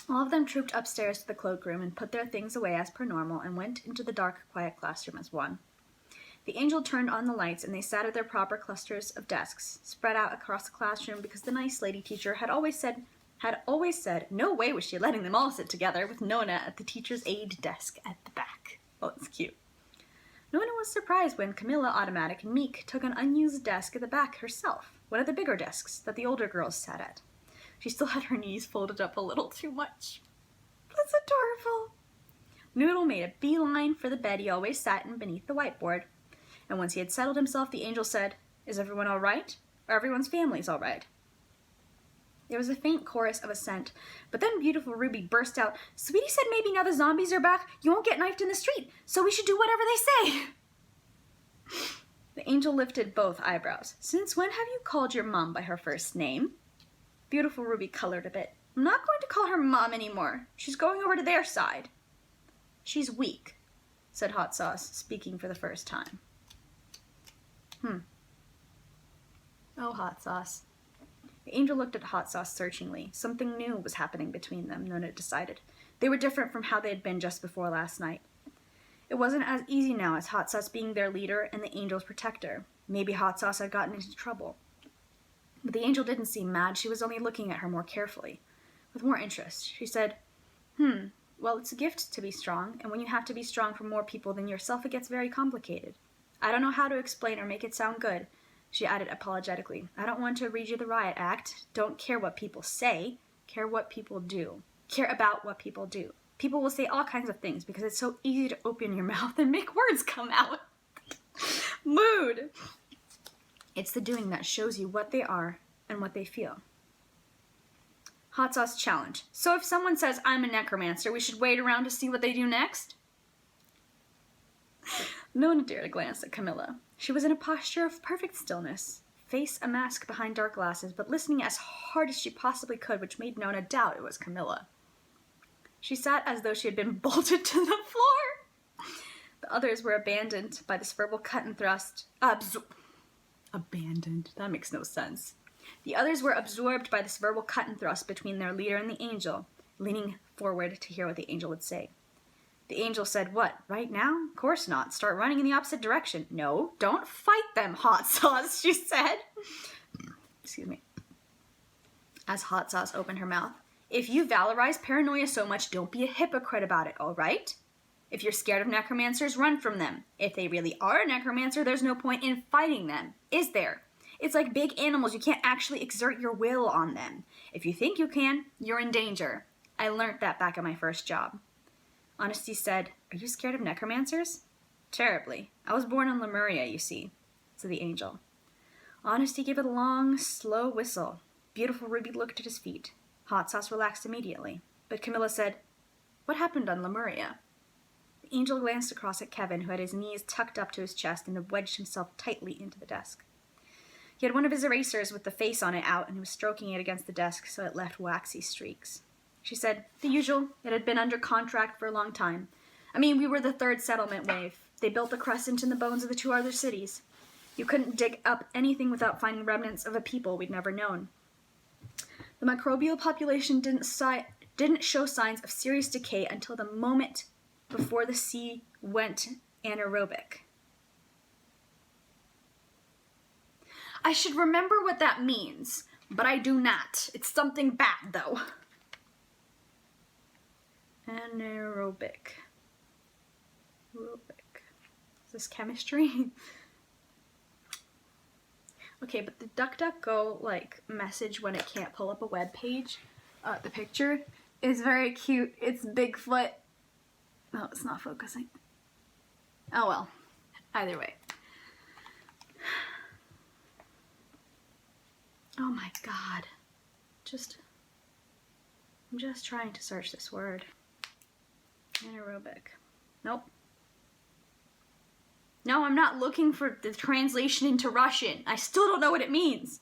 All of them trooped upstairs to the cloakroom and put their things away as per normal and went into the dark, quiet classroom as one. The angel turned on the lights and they sat at their proper clusters of desks, spread out across the classroom because the nice lady teacher had always said no way was she letting them all sit together with Nona at the teacher's aide desk at the back. Oh, it's cute. Nona was surprised when Camilla, Automatic, and Meek took an unused desk at the back herself, one of the bigger desks that the older girls sat at. She still had her knees folded up a little too much. That's adorable. Noodle made a beeline for the bed he always sat in beneath the whiteboard. And once he had settled himself, the angel said, "Is everyone all right? Are everyone's families all right?" There was a faint chorus of assent, but then beautiful Ruby burst out, "Sweetie said maybe now the zombies are back, you won't get knifed in the street, so we should do whatever they say." The angel lifted both eyebrows. "Since when have you called your mom by her first name?" Beautiful Ruby colored a bit. "I'm not going to call her Mom anymore. She's going over to their side." "She's weak," said Hot Sauce, speaking for the first time. Oh, Hot Sauce. The angel looked at Hot Sauce searchingly. Something new was happening between them, Nona decided. They were different from how they had been just before last night. It wasn't as easy now as Hot Sauce being their leader and the angel's protector. Maybe Hot Sauce had gotten into trouble. But the angel didn't seem mad. She was only looking at her more carefully, with more interest. She said, well, it's a gift to be strong, and when you have to be strong for more people than yourself, it gets very complicated. I don't know how to explain or make it sound good," she added apologetically. "I don't want to read you the riot act. Don't care what people say. Care what people do. Care about what people do. People will say all kinds of things because it's so easy to open your mouth and make words come out." Mood. It's the doing that shows you what they are and what they feel. Hot Sauce challenge. "So if someone says I'm a necromancer, we should wait around to see what they do next?" Nona dared a glance at Camilla. She was in a posture of perfect stillness, face a mask behind dark glasses, but listening as hard as she possibly could, which made Nona doubt it was Camilla. She sat as though she had been bolted to the floor. The others were abandoned by this verbal cut and thrust. Abandoned? That makes no sense. The others were absorbed by this verbal cut and thrust between their leader and the angel, leaning forward to hear what the angel would say. The angel said, "What, right now? Of course not. Start running in the opposite direction." "No, don't fight them, Hot Sauce," she said. Excuse me. As Hot Sauce opened her mouth, "If you valorize paranoia so much, don't be a hypocrite about it, all right? If you're scared of necromancers, run from them. If they really are a necromancer, there's no point in fighting them, is there? It's like big animals. You can't actually exert your will on them. If you think you can, you're in danger. I learned that back at my first job." Honesty said, "Are you scared of necromancers?" "Terribly. I was born in Lemuria, you see," said the angel. Honesty gave a long, slow whistle. Beautiful Ruby looked at his feet. Hot Sauce relaxed immediately. But Camilla said, "What happened on Lemuria?" The angel glanced across at Kevin, who had his knees tucked up to his chest and had wedged himself tightly into the desk. He had one of his erasers with the face on it out, and he was stroking it against the desk so it left waxy streaks. She said, "The usual. It had been under contract for a long time. I mean, we were the third settlement wave. They built the crescent in the bones of the two other cities. You couldn't dig up anything without finding remnants of a people we'd never known. The microbial population didn't show signs of serious decay until the moment before the sea went anaerobic." I should remember what that means, but I do not. It's something bad, though. Anaerobic. Is this chemistry? Okay, but the DuckDuckGo, message when it can't pull up a web page, the picture, is very cute. It's Bigfoot. Oh, it's not focusing. Oh well. Either way. Oh my god. I'm just trying to search this word. Anaerobic. Nope. No, I'm not looking for the translation into Russian. I still don't know what it means.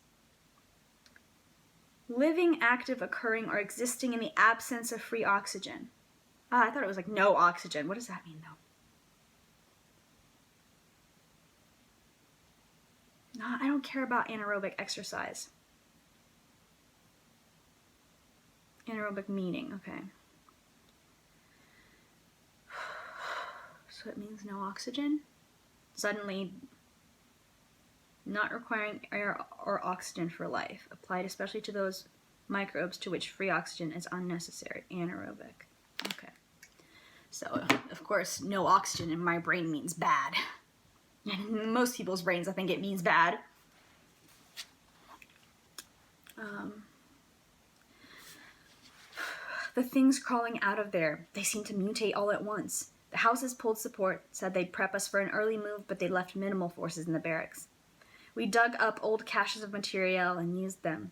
Living, active, occurring, or existing in the absence of free oxygen. I thought it was no oxygen. What does that mean, though? No, I don't care about anaerobic exercise. Anaerobic meaning, okay. So it means no oxygen? Suddenly, not requiring air or oxygen for life, applied especially to those microbes to which free oxygen is unnecessary. Anaerobic. Okay. So, of course, no oxygen in my brain means bad. In most people's brains, I think it means bad. The things crawling out of there, they seemed to mutate all at once. The houses pulled support, said they'd prep us for an early move, but they left minimal forces in the barracks. We dug up old caches of material and used them.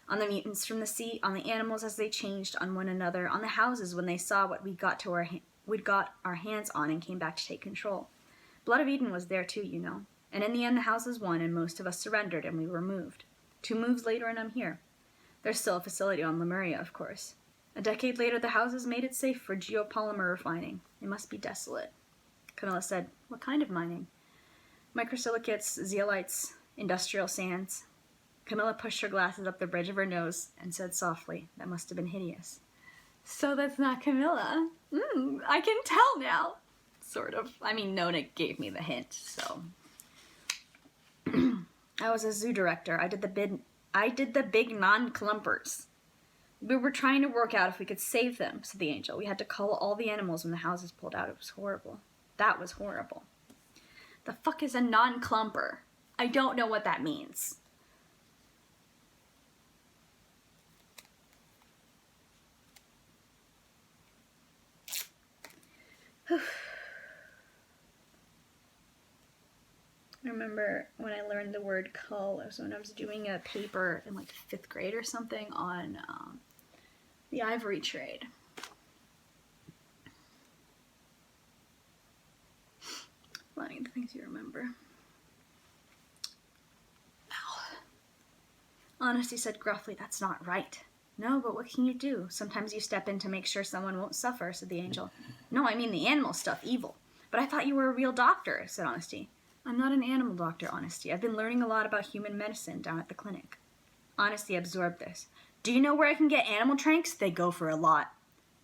On the mutants from the sea, on the animals as they changed on one another, on the houses when they saw what we'd got our hands on and came back to take control. Blood of Eden was there too, you know. And in the end, the houses won, and most of us surrendered, and we were moved. 2 moves later, and I'm here. There's still a facility on Lemuria, of course. A decade later, the houses made it safe for geopolymer refining. It must be desolate. Camilla said, what kind of mining? Microsilicates, zeolites, industrial sands. Camilla pushed her glasses up the bridge of her nose and said softly, that must have been hideous. So that's not Camilla. I can tell now. Sort of. I mean, Nona gave me the hint, so. I was a zoo director. I did the big non-clumpers. We were trying to work out if we could save them, said the angel. We had to cull all the animals when the houses pulled out. It was horrible. That was horrible. The fuck is a non-clumper? I don't know what that means. I remember when I learned the word cull, it was when I was doing a paper in like 5th grade or something on the ivory trade. Funny the things you remember. Ow. Honesty said gruffly, that's not right. No, but what can you do? Sometimes you step in to make sure someone won't suffer, said the angel. No, I mean the animal stuff, evil. But I thought you were a real doctor, said Honesty. I'm not an animal doctor, Honesty. I've been learning a lot about human medicine down at the clinic. Honesty absorbed this. Do you know where I can get animal tranks? They go for a lot.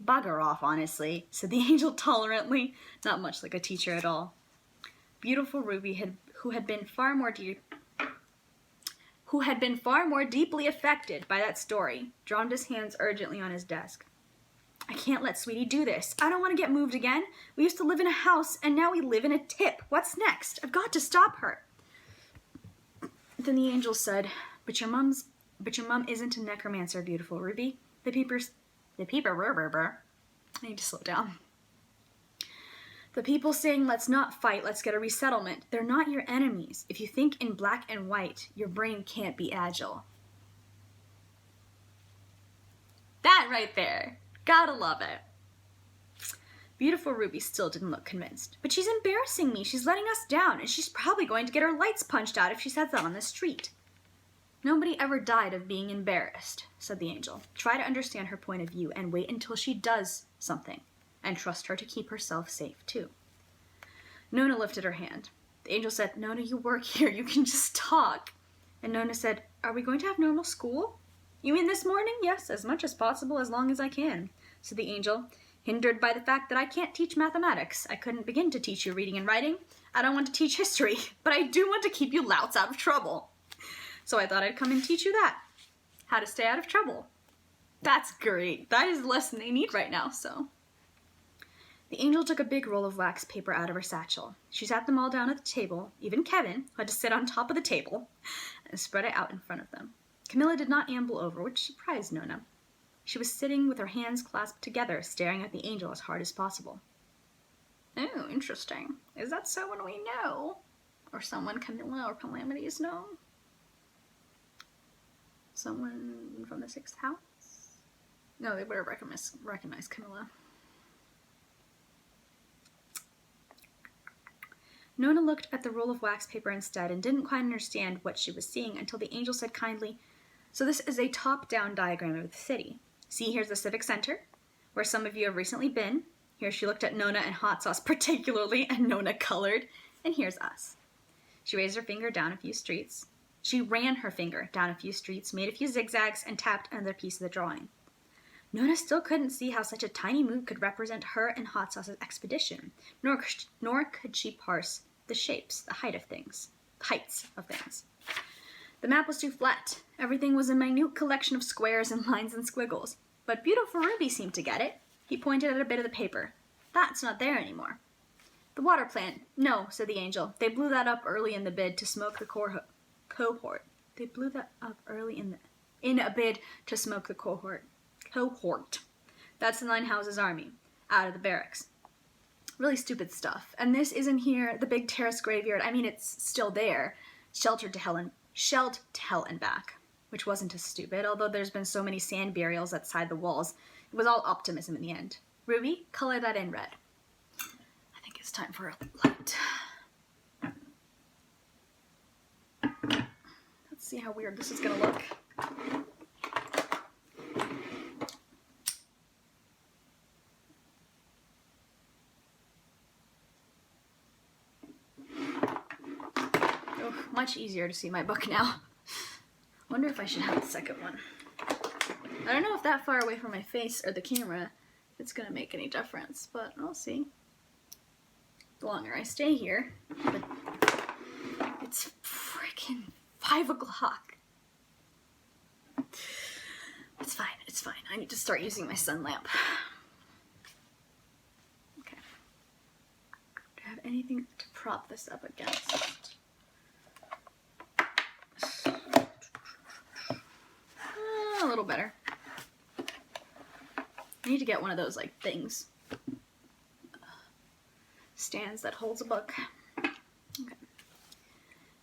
Bugger off, honestly, said the angel tolerantly, not much like a teacher at all. Beautiful Ruby, who had been far more deeply affected by that story, drummed his hands urgently on his desk. I can't let Sweetie do this. I don't want to get moved again. We used to live in a house, and now we live in a tip. What's next? I've got to stop her. Then the angel said, But your mom isn't a necromancer, beautiful Ruby. I need to slow down. The people saying, let's not fight, let's get a resettlement, they're not your enemies. If you think in black and white, your brain can't be agile. That right there. Gotta love it. Beautiful Ruby still didn't look convinced. But she's embarrassing me. She's letting us down, and she's probably going to get her lights punched out if she says that on the street. Nobody ever died of being embarrassed, said the angel. Try to understand her point of view and wait until she does something, and trust her to keep herself safe, too. Nona lifted her hand. The angel said, Nona, you work here. You can just talk. And Nona said, are we going to have normal school? You mean this morning? Yes, as much as possible, as long as I can, said the angel, hindered by the fact that I can't teach mathematics. I couldn't begin to teach you reading and writing. I don't want to teach history, but I do want to keep you louts out of trouble. So I thought I'd come and teach you that. How to stay out of trouble. That's great. That is the lesson they need right now, so. The angel took a big roll of wax paper out of her satchel. She sat them all down at the table, even Kevin, who had to sit on top of the table, and spread it out in front of them. Camilla did not amble over, which surprised Nona. She was sitting with her hands clasped together, staring at the angel as hard as possible. Oh, interesting. Is that someone we know? Or someone Camilla or Calamities know? Someone from the 6th house? No, they would have recognized Camilla. Nona looked at the roll of wax paper instead and didn't quite understand what she was seeing until the angel said kindly, so this is a top-down diagram of the city. See, here's the Civic Center, where some of you have recently been. Here she looked at Nona and Hot Sauce particularly, and Nona colored. And here's us. She raised her finger down a few streets. She ran her finger down a few streets, made a few zigzags, and tapped another piece of the drawing. Nona still couldn't see how such a tiny move could represent her and Hot Sauce's expedition, nor could she parse the shapes, the heights of things. The map was too flat. Everything was a minute collection of squares and lines and squiggles. But Beautiful Ruby seemed to get it. He pointed at a bit of the paper. That's not there anymore. The water plant. No, said the angel. They blew that up early in the bid to smoke the cohort. They blew that up early in a bid to smoke the cohort. That's the Nine Houses Army. Out of the barracks. Really stupid stuff. And this isn't here, the big terrace graveyard. I mean, it's still there. Shelled to hell and back. Which wasn't as stupid, although there's been so many sand burials outside the walls. It was all optimism in the end. Ruby, color that in red. I think it's time for a light. Let's see how weird this is gonna look. Oh, much easier to see my book now. Wonder if I should have the second one. I don't know if that far away from my face or the camera it's gonna make any difference, but I'll see. The longer I stay here, but it's freaking 5 o'clock. It's fine. I need to start using my sun lamp. Okay. Do I have anything to prop this up against? A little better. I need to get one of those, like, things. Stands that holds a book. Okay.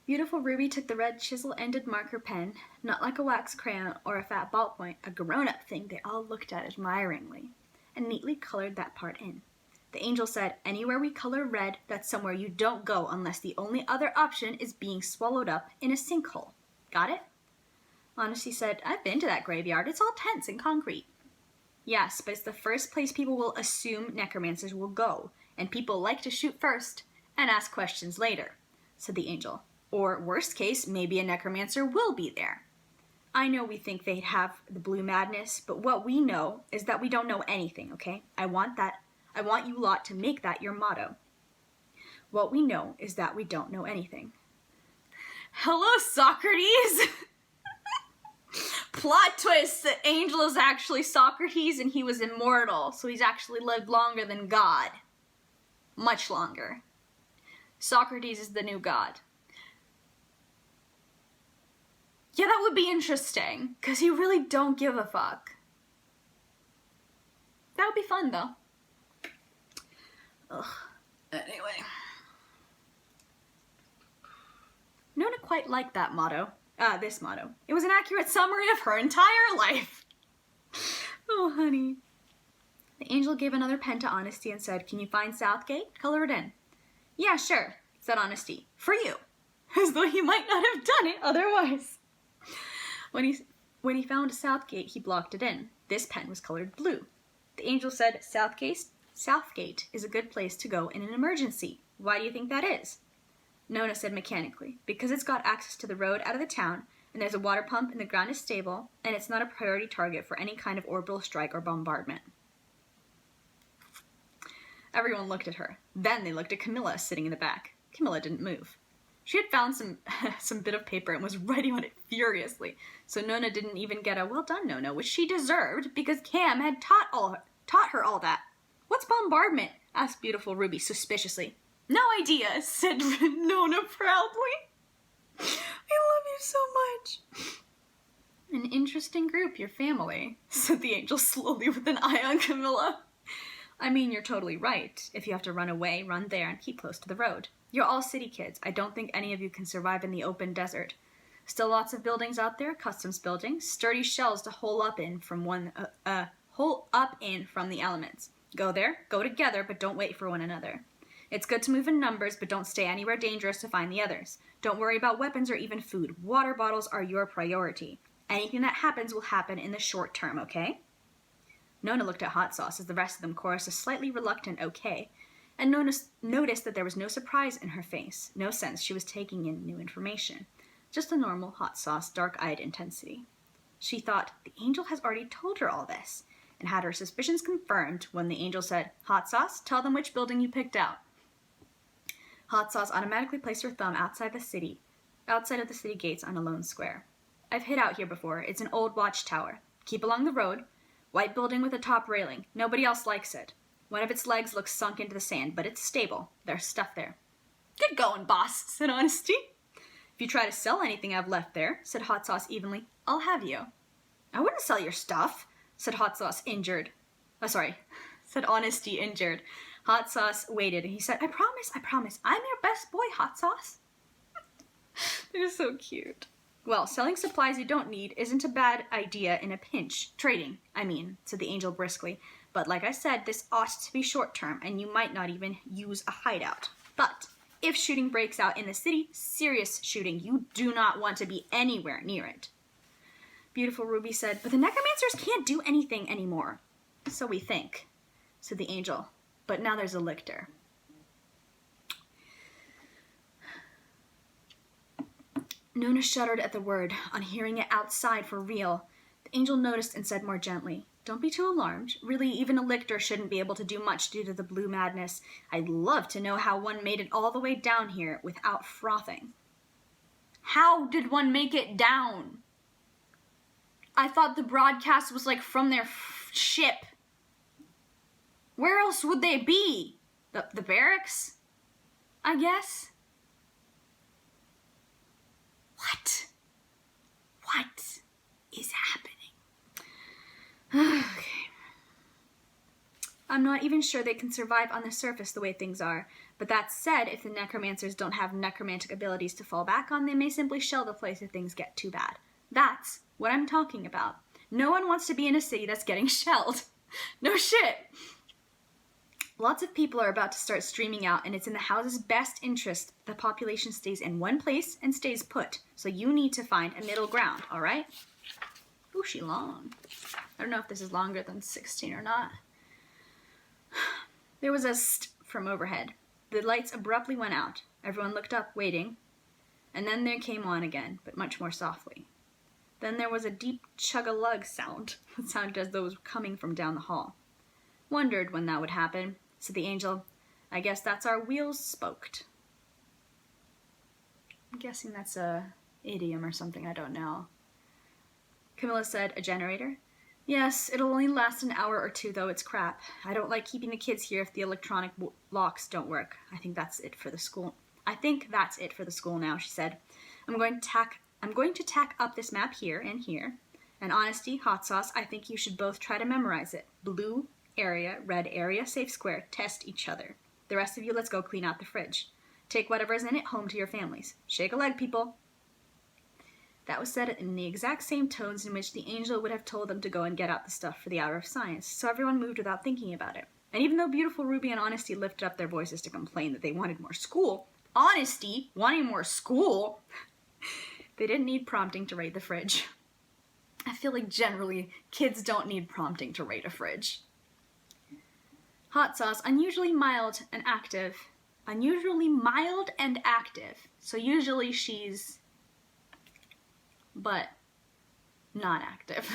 Beautiful Ruby took the red chisel-ended marker pen, not like a wax crayon or a fat ballpoint, a grown-up thing they all looked at admiringly, and neatly colored that part in. The angel said, anywhere we color red, that's somewhere you don't go unless the only other option is being swallowed up in a sinkhole. Got it? Honesty said, I've been to that graveyard. It's all tents and concrete. Yes, but it's the first place people will assume necromancers will go, and people like to shoot first and ask questions later, said the angel. Or, worst case, maybe a necromancer will be there. I know we think they'd have the blue madness, but what we know is that we don't know anything, okay? I want you lot to make that your motto. What we know is that we don't know anything. Hello, Socrates! Plot twist, the angel is actually Socrates and he was immortal, so he's actually lived longer than God. Much longer. Socrates is the new god. Yeah, that would be interesting, because you really don't give a fuck. That would be fun, though. Ugh. Anyway. Nona quite liked that motto. This motto. It was an accurate summary of her entire life. Oh, honey. The angel gave another pen to Honesty and said, can you find Southgate? Color it in. Yeah, sure, said Honesty. For you. As though he might not have done it otherwise. When he found Southgate, he blocked it in. This pen was colored blue. The angel said, Southgate is a good place to go in an emergency. Why do you think that is? Nona said mechanically, because it's got access to the road out of the town, and there's a water pump and the ground is stable, and it's not a priority target for any kind of orbital strike or bombardment. Everyone looked at her. Then they looked at Camilla sitting in the back. Camilla didn't move. She had found some bit of paper and was writing on it furiously, so Nona didn't even get a well done, Nona, which she deserved because Cam had taught her all that. What's bombardment? Asked Beautiful Ruby suspiciously. No idea, said Nona proudly. I love you so much. An interesting group, your family, said the angel slowly with an eye on Camilla. I mean, you're totally right. If you have to run away, run there and keep close to the road. You're all city kids. I don't think any of you can survive in the open desert. Still lots of buildings out there, customs buildings, sturdy shells to hole up in from the elements. Go there, go together, but don't wait for one another. It's good to move in numbers, but don't stay anywhere dangerous to find the others. Don't worry about weapons or even food. Water bottles are your priority. Anything that happens will happen in the short term, okay? Nona looked at Hot Sauce as the rest of them chorused a slightly reluctant okay, and noticed that there was no surprise in her face, no sense she was taking in new information. Just the normal Hot Sauce, dark-eyed intensity. She thought, the angel has already told her all this, and had her suspicions confirmed when the angel said, "Hot Sauce, tell them which building you picked out." Hot Sauce automatically placed her thumb outside of the city gates on a lone square. "I've hid out here before. It's an old watchtower. Keep along the road. White building with a top railing. Nobody else likes it. One of its legs looks sunk into the sand, but it's stable. There's stuff there." "Good going, boss," said Honesty. "If you try to sell anything I've left there," said Hot Sauce evenly, "I'll have you." "I wouldn't sell your stuff," said Hot Sauce said Honesty injured. Hot Sauce waited, and he said, I promise. I'm your best boy, Hot Sauce." They're so cute. "Well, selling supplies you don't need isn't a bad idea in a pinch. Trading, I mean," said the angel briskly. "But like I said, this ought to be short term, and you might not even use a hideout. But if shooting breaks out in the city, serious shooting, you do not want to be anywhere near it." Beautiful Ruby said, "But the necromancers can't do anything anymore." "So we think," said the angel. "But now there's a lictor." Nona shuddered at the word, on hearing it outside for real. The angel noticed and said more gently, "Don't be too alarmed. Really, even a lictor shouldn't be able to do much due to the blue madness. I'd love to know how one made it all the way down here without frothing." How did one make it down? I thought the broadcast was like from their ship. Where else would they be? The barracks? I guess. What is happening? Okay. I'm not even sure they can survive on the surface the way things are. But that said, if the necromancers don't have necromantic abilities to fall back on, they may simply shell the place if things get too bad. That's what I'm talking about. No one wants to be in a city that's getting shelled. No shit. Lots of people are about to start streaming out, and it's in the house's best interest the population stays in one place and stays put. So you need to find a middle ground, all right? Ooh, she long. I don't know if this is longer than 16 or not. There was a st from overhead. The lights abruptly went out. Everyone looked up, waiting. And then they came on again, but much more softly. Then there was a deep chug-a-lug sound. It sounded as though it was coming from down the hall. Wondered when that would happen, said the angel. I guess that's our wheels spoked. I'm guessing that's a idiom or something, I don't know. Camilla said, a generator? Yes, it'll only last an hour or two, though it's crap. I don't like keeping the kids here if the electronic locks don't work. I think that's it for the school now, she said. I'm going to tack up this map here and here. And Honesty, Hot Sauce, I think you should both try to memorize it. Blue area, red area, safe square. Test each other. The rest of you, let's go clean out the fridge. Take whatever's in it home to your families. Shake a leg, people. That was said in the exact same tones in which the angel would have told them to go and get out the stuff for the hour of science, so everyone moved without thinking about it. And even though Beautiful Ruby and Honesty lifted up their voices to complain that they wanted more school, Honesty wanting more school, they didn't need prompting to raid the fridge. I feel like generally kids don't need prompting to raid a fridge. Hot Sauce, unusually mild and active. So usually she's... but not active.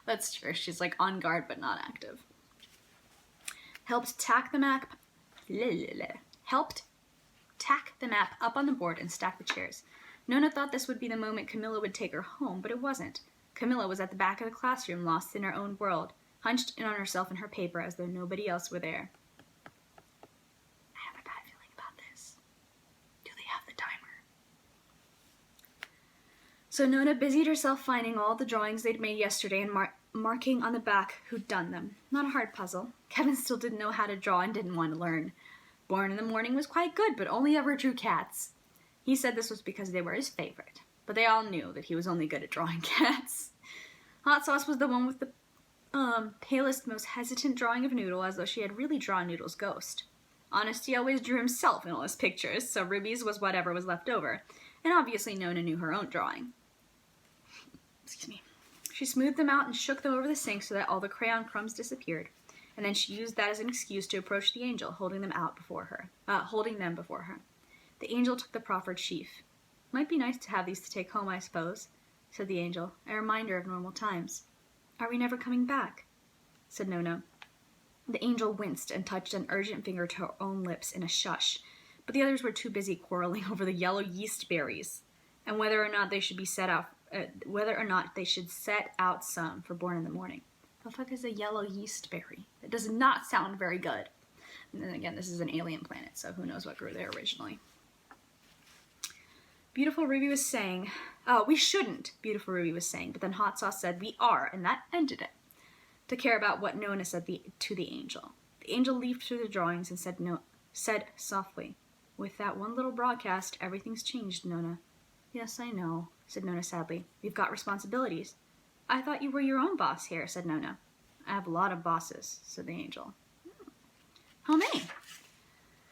That's true. She's like on guard but not active. Helped tack the map up on the board and stack the chairs. Nona thought this would be the moment Camilla would take her home, but it wasn't. Camilla was at the back of the classroom, lost in her own world, hunched in on herself and her paper as though nobody else were there. I have a bad feeling about this. Do they have the timer? So Nona busied herself finding all the drawings they'd made yesterday and marking on the back who'd done them. Not a hard puzzle. Kevin still didn't know how to draw and didn't want to learn. Born in the Morning was quite good, but only ever drew cats. He said this was because they were his favorite, but they all knew that he was only good at drawing cats. Hot Sauce was the one with the palest, most hesitant drawing of Noodle, as though she had really drawn Noodle's ghost. Honesty always drew himself in all his pictures, so Ruby's was whatever was left over, and obviously Nona knew her own drawing. Excuse me. She smoothed them out and shook them over the sink so that all the crayon crumbs disappeared, and then she used that as an excuse to approach the angel, holding them before her. The angel took the proffered sheaf. Might be nice to have these to take home, I suppose, said the angel, a reminder of normal times. Are we never coming back? said Nona. The angel winced and touched an urgent finger to her own lips in a shush, but the others were too busy quarreling over the yellow yeast berries and whether or not they should set out some for born in the morning. The fuck is a yellow yeast berry? It does not sound very good. And then again, this is an alien planet, so who knows what grew there originally. Beautiful Ruby was saying, "Oh, we shouldn't," Beautiful Ruby was saying, but then Hot Sauce said, "We are," and that ended it. To care about what Nona said to the angel. The angel leafed through the drawings and said softly, "With that one little broadcast, everything's changed, Nona." "Yes, I know," said Nona sadly. "We've got responsibilities." "I thought you were your own boss here," said Nona. "I have a lot of bosses," said the angel. "How many?"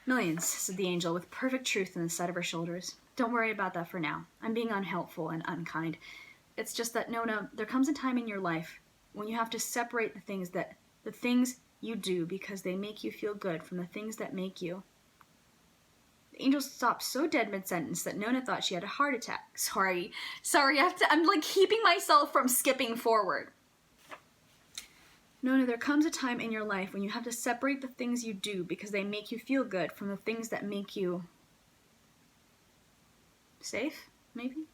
"Millions," said the angel, with perfect truth in the set of her shoulders. "Don't worry about that for now. I'm being unhelpful and unkind. It's just that, Nona, there comes a time in your life when you have to separate the things you do because they make you feel good from the things that make you." The angel stopped so dead mid-sentence that Nona thought she had a heart attack. Sorry, I'm like keeping myself from skipping forward. "Nona, there comes a time in your life when you have to separate the things you do because they make you feel good from the things that make you safe, maybe?"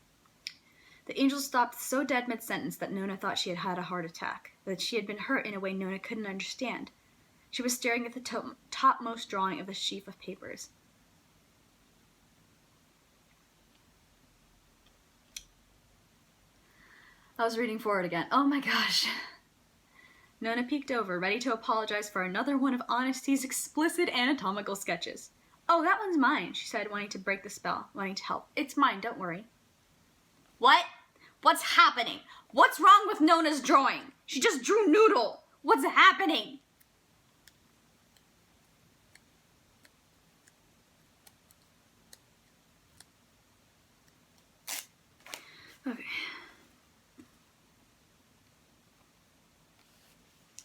The angel stopped so dead mid-sentence that Nona thought she had had a heart attack, that she had been hurt in a way Nona couldn't understand. She was staring at the topmost drawing of the sheaf of papers. I was reading forward again. Oh my gosh. Nona peeked over, ready to apologize for another one of Honesty's explicit anatomical sketches. "Oh, that one's mine," she said, wanting to break the spell, wanting to help. "It's mine, don't worry." "What? What's happening? What's wrong with Nona's drawing? She just drew Noodle. What's happening?" Okay.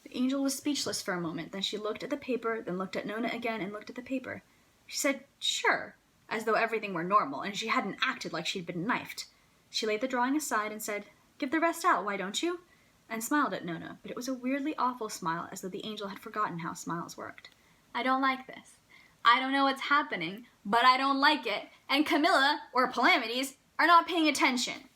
The angel was speechless for a moment. Then she looked at the paper, then looked at Nona again and looked at the paper. She said, "Sure," as though everything were normal and she hadn't acted like she'd been knifed. She laid the drawing aside and said, "Give the rest out, why don't you?" and smiled at Nona, but it was a weirdly awful smile, as though the angel had forgotten how smiles worked. "I don't like this. I don't know what's happening, but I don't like it, and Camilla, or Palamides, are not paying attention."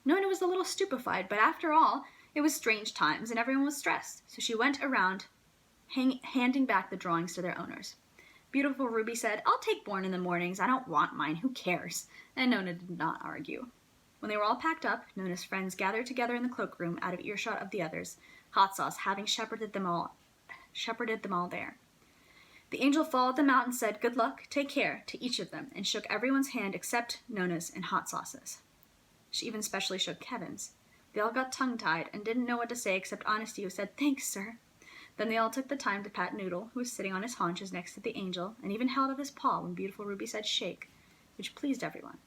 Nona was a little stupefied, but after all, it was strange times and everyone was stressed, so she went around handing back the drawings to their owners. Beautiful Ruby said, "I'll take Born in the Mornings. I don't want mine. Who cares?" And Nona did not argue. When they were all packed up, Nona's friends gathered together in the cloakroom out of earshot of the others, Hot Sauce having shepherded them all there. The angel followed them out and said, "Good luck, take care," to each of them, and shook everyone's hand except Nona's and Hot Sauce's. She even specially shook Kevin's. They all got tongue-tied and didn't know what to say except Honesty, who said, "Thanks, sir." Then they all took the time to pat Noodle, who was sitting on his haunches next to the angel, and even held up his paw when Beautiful Ruby said shake, which pleased everyone.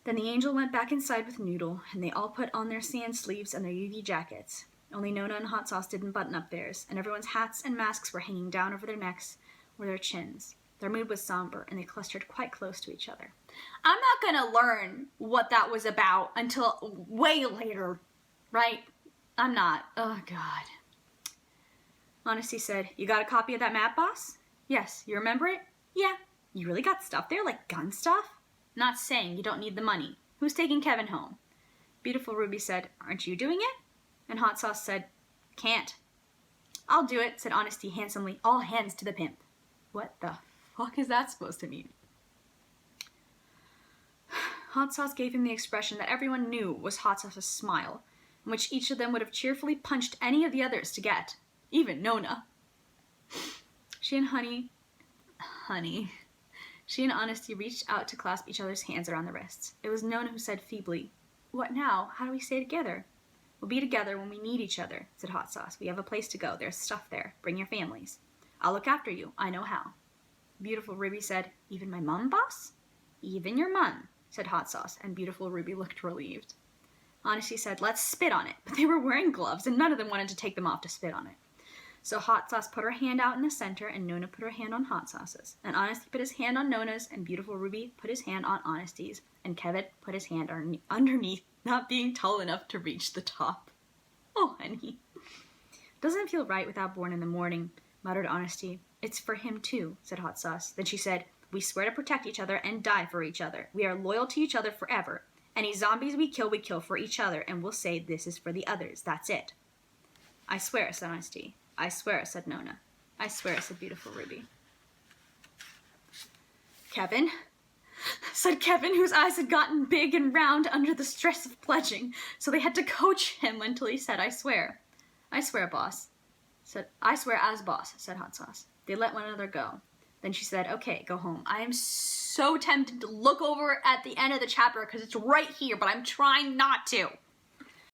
Then the angel went back inside with Noodle, and they all put on their sand sleeves and their UV jackets. Only Nona and Hot Sauce didn't button up theirs, and everyone's hats and masks were hanging down over their necks or their chins. Their mood was somber, and they clustered quite close to each other. I'm not going to learn what that was about until way later, right? I'm not. Oh, God. Honesty said, "You got a copy of that map, boss?" "Yes. You remember it?" "Yeah." "You really got stuff there, like gun stuff?" "Not saying you don't need the money. Who's taking Kevin home?" Beautiful Ruby said, "Aren't you doing it?" And Hot Sauce said, "Can't." "I'll do it," said Honesty handsomely. "All hands to the pimp." What the fuck is that supposed to mean? Hot Sauce gave him the expression that everyone knew was Hot Sauce's smile, in which each of them would have cheerfully punched any of the others to get. Even Nona. She and Honesty reached out to clasp each other's hands around the wrists. It was Nona who said feebly, "What now? How do we stay together?" "We'll be together when we need each other," said Hot Sauce. "We have a place to go. There's stuff there. Bring your families. I'll look after you. I know how." Beautiful Ruby said, "Even my mum, boss?" "Even your mum," said Hot Sauce, and Beautiful Ruby looked relieved. Honesty said, "Let's spit on it," but they were wearing gloves, and none of them wanted to take them off to spit on it. So Hot Sauce put her hand out in the center, and Nona put her hand on Hot Sauce's. And Honesty put his hand on Nona's, and Beautiful Ruby put his hand on Honesty's, and Kevin put his hand underneath, not being tall enough to reach the top. Oh, honey. Doesn't feel right without Born in the morning, muttered Honesty. It's for him too, said Hot Sauce. Then she said, we swear to protect each other and die for each other. We are loyal to each other forever. Any zombies we kill for each other, and we'll say this is for the others. That's it. I swear, said Honesty. I swear, said Nona. I swear, said Beautiful Ruby. Kevin, said Kevin, whose eyes had gotten big and round under the stress of pledging, so they had to coach him until he said, I swear. I swear, boss. I swear as boss, said Hot Sauce. They let one another go. Then she said, okay, go home. I am so tempted to look over at the end of the chapter because it's right here, but I'm trying not to.